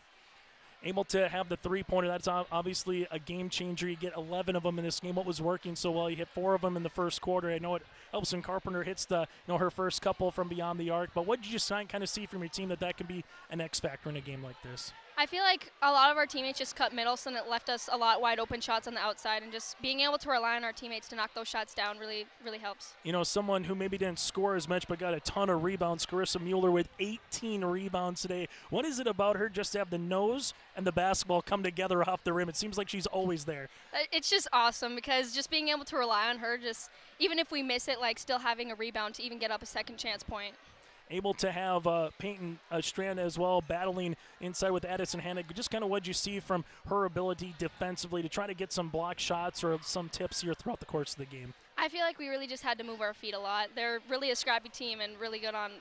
Able to have the three-pointer, that's obviously a game changer. You get 11 of them in this game. What was working so well? You hit 4 of them in the first quarter. I know it helps when Carpenter hits her first couple from beyond the arc. But what did you just kind of see from your team that can be an X factor in a game like this? I feel like a lot of our teammates just cut middle, so it left us a lot wide open shots on the outside, and just being able to rely on our teammates to knock those shots down really, really helps. You know, someone who maybe didn't score as much but got a ton of rebounds, Carissa Mueller with 18 rebounds today. What is it about her just to have the nose and the basketball come together off the rim? It seems like she's always there. It's just awesome because just being able to rely on her, just even if we miss it, like still having a rebound to even get up a second chance point. Able to have Peyton Strand as well, battling inside with Addison Hannick. Just kind of what you see from her ability defensively to try to get some block shots or some tips here throughout the course of the game. I feel like we really just had to move our feet a lot. They're really a scrappy team and really good on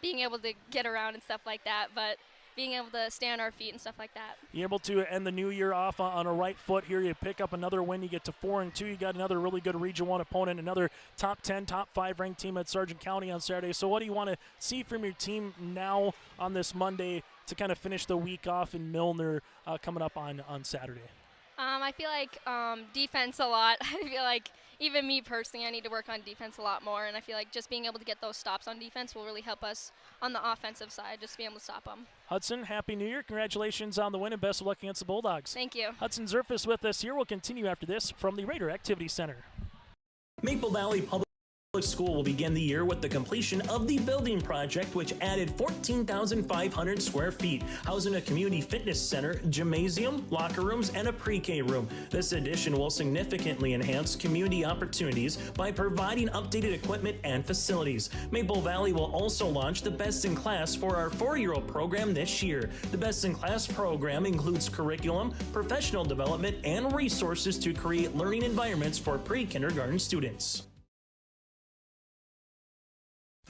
being able to get around and stuff like that, but being able to stay on our feet and stuff like that. You're able to end the new year off on a right foot here. You pick up another win. You get to 4-2. You got another really good Region 1 opponent, another top 10, top 5 ranked team at Sargent County on Saturday. So what do you want to see from your team now on this Monday to kind of finish the week off in Milner coming up on Saturday? I feel like defense a lot. I feel like even me personally, I need to work on defense a lot more, and I feel like just being able to get those stops on defense will really help us on the offensive side, just being able to stop them. Hudson, Happy New Year. Congratulations on the win and best of luck against the Bulldogs. Thank you. Hudson Zerfus with us here. We'll continue after this from the Raider Activity Center. Maple Valley Public School will begin the year with the completion of the building project, which added 14,500 square feet, housing a community fitness center, gymnasium, locker rooms, and a pre-K room. This addition will significantly enhance community opportunities by providing updated equipment and facilities. Maple Valley will also launch the Best in Class for our 4-year-old program this year. The Best in Class program includes curriculum, professional development, and resources to create learning environments for pre-kindergarten students.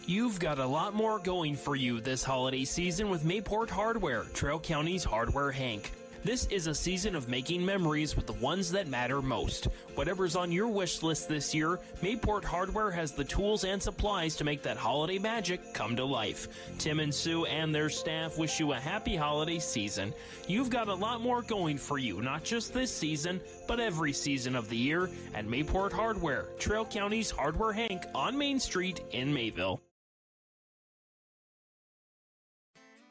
You've got a lot more going for you this holiday season with Mayport Hardware, Trail County's Hardware Hank. This is a season of making memories with the ones that matter most. Whatever's on your wish list this year, Mayport Hardware has the tools and supplies to make that holiday magic come to life. Tim and Sue and their staff wish you a happy holiday season. You've got a lot more going for you, not just this season, but every season of the year at Mayport Hardware, Trail County's Hardware Hank on Main Street in Mayville.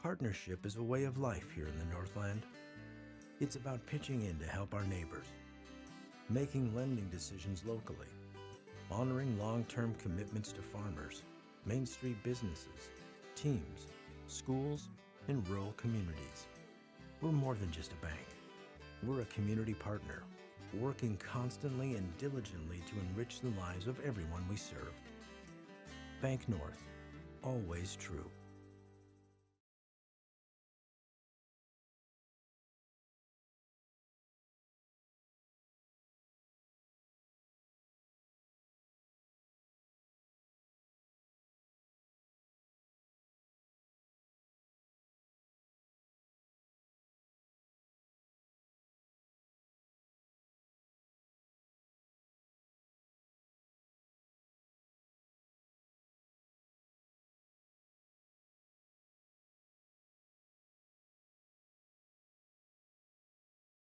Partnership is a way of life here in the Northland. It's about pitching in to help our neighbors, making lending decisions locally, honoring long-term commitments to farmers, Main Street businesses, teams, schools, and rural communities. We're more than just a bank. We're a community partner, working constantly and diligently to enrich the lives of everyone we serve. Bank North, always true.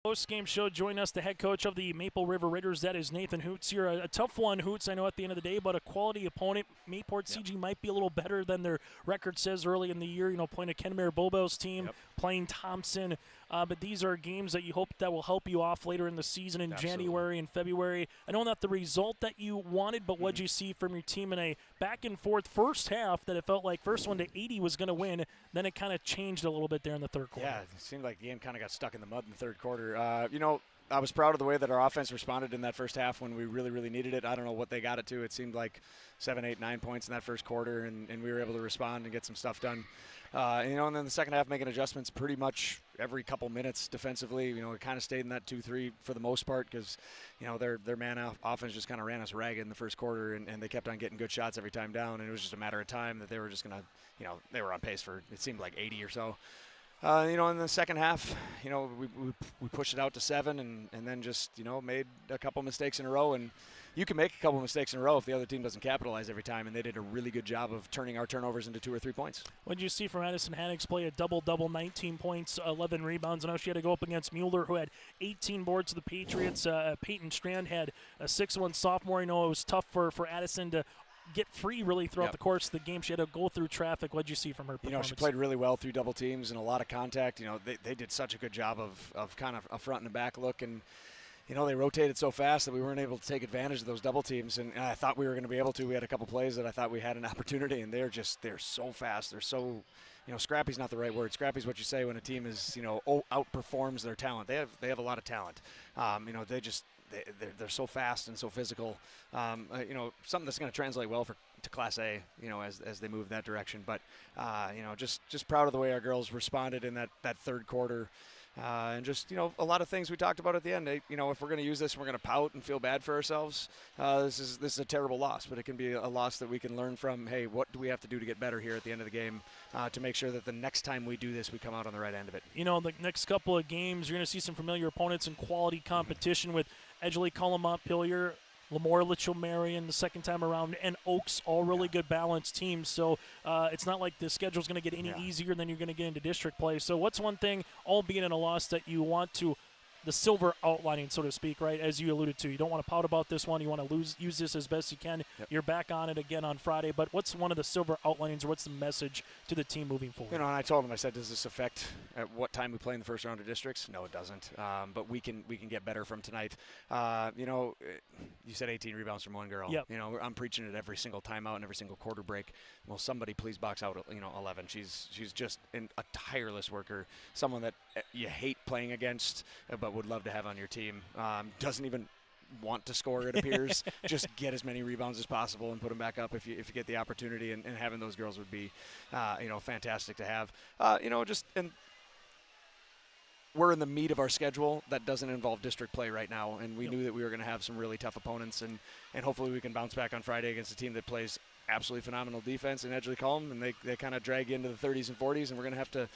Postgame show, join us, the head coach of the Maple River Raiders. That is Nathan Hoots here. A tough one, Hoots, I know at the end of the day, but a quality opponent. Mayport CG might be a little better than their record says early in the year, playing a Kenmare Bobos team, playing Thompson. But these are games that you hope that will help you off later in the season in January and February. I know not the result that you wanted, but what'd you see from your team in a back-and-forth first half that it felt like first one to 80 was going to win, then it kind of changed a little bit there in the third quarter? Yeah, it seemed like the game kind of got stuck in the mud in the third quarter. I was proud of the way that our offense responded in that first half when we really, really needed it. I don't know what they got it to. It seemed like 7, 8, 9 points in that first quarter, and we were able to respond and get some stuff done. And then the second half making adjustments pretty much every couple minutes defensively. We kind of stayed in that 2-3 for the most part because, their man offense just kind of ran us ragged in the first quarter, and they kept on getting good shots every time down, and it was just a matter of time that they were just going to, they were on pace for, it seemed like 80 or so. In the second half, we pushed it out to 7 and then just, made a couple mistakes in a row. And you can make a couple mistakes in a row if the other team doesn't capitalize every time, and they did a really good job of turning our turnovers into 2 or 3 points. What did you see from Addison Haddix play a double-double, 19 points, 11 rebounds? I know she had to go up against Mueller, who had 18 boards to the Patriots. Peyton Strand had a 6'1" sophomore. It was tough for Addison to get free really throughout the course of the game. She had to go through traffic. What did you see from her performance? She played really well through double teams and a lot of contact. They did such a good job of kind of a front and a back look, and they rotated so fast that we weren't able to take advantage of those double teams, and I thought we were going to be able to. We had a couple plays that I thought we had an opportunity, and they're so fast. They're so, scrappy's not the right word. Scrappy's what you say when a team is, outperforms their talent. They have a lot of talent. They're so fast and so physical. Something that's going to translate well to Class A, as they move that direction. But, just proud of the way our girls responded in that third quarter. And just, a lot of things we talked about at the end. If we're going to use this and we're going to pout and feel bad for ourselves, this is a terrible loss. But it can be a loss that we can learn from. Hey, what do we have to do to get better here at the end of the game to make sure that the next time we do this, we come out on the right end of it? The next couple of games, you're going to see some familiar opponents and quality competition with Edgley, Cullum, Montpelier, Lemoore, Litchfield, Marion the second time around, and Oaks, all really good balanced teams. So it's not like the schedule's going to get any easier than you're going to get into district play. So what's one thing, albeit in a loss, that you want to the silver outlining, so to speak, right? As you alluded to, you don't want to pout about this one. You want to use this as best you can. Yep. You're back on it again on Friday. But what's one of the silver outlinings, or what's the message to the team moving forward? And I told him, I said, does this affect at what time we play in the first round of districts? No, it doesn't. But we can get better from tonight. You said 18 rebounds from one girl. Yep. I'm preaching it every single timeout and every single quarter break. Well, somebody please box out 11. She's just a tireless worker, someone that you hate playing against, but would love to have on your team. Doesn't even want to score, it appears. Just get as many rebounds as possible and put them back up if you get the opportunity. And having those girls would be, fantastic to have. And we're in the meat of our schedule that doesn't involve district play right now, and we knew that we were going to have some really tough opponents, and hopefully we can bounce back on Friday against a team that plays absolutely phenomenal defense in Edgeley Culm, and they kind of drag you into the 30s and 40s, and we're going to have to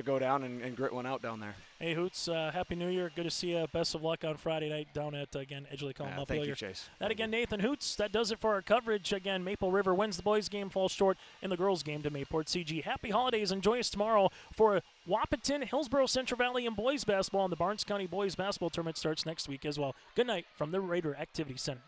go down and grit one out down there. Hey, Hoots, Happy New Year. Good to see you. Best of luck on Friday night down at, again, Edgeley Culm. Thank you, Chase. That again, Nathan Hoots. That does it for our coverage. Again, Maple River wins the boys' game, falls short in the girls' game to Mayport CG. Happy holidays. Enjoy us tomorrow for Wapaton, Hillsborough, Central Valley, and boys basketball. And the Barnes County boys basketball tournament starts next week as well. Good night from the Raider Activity Center.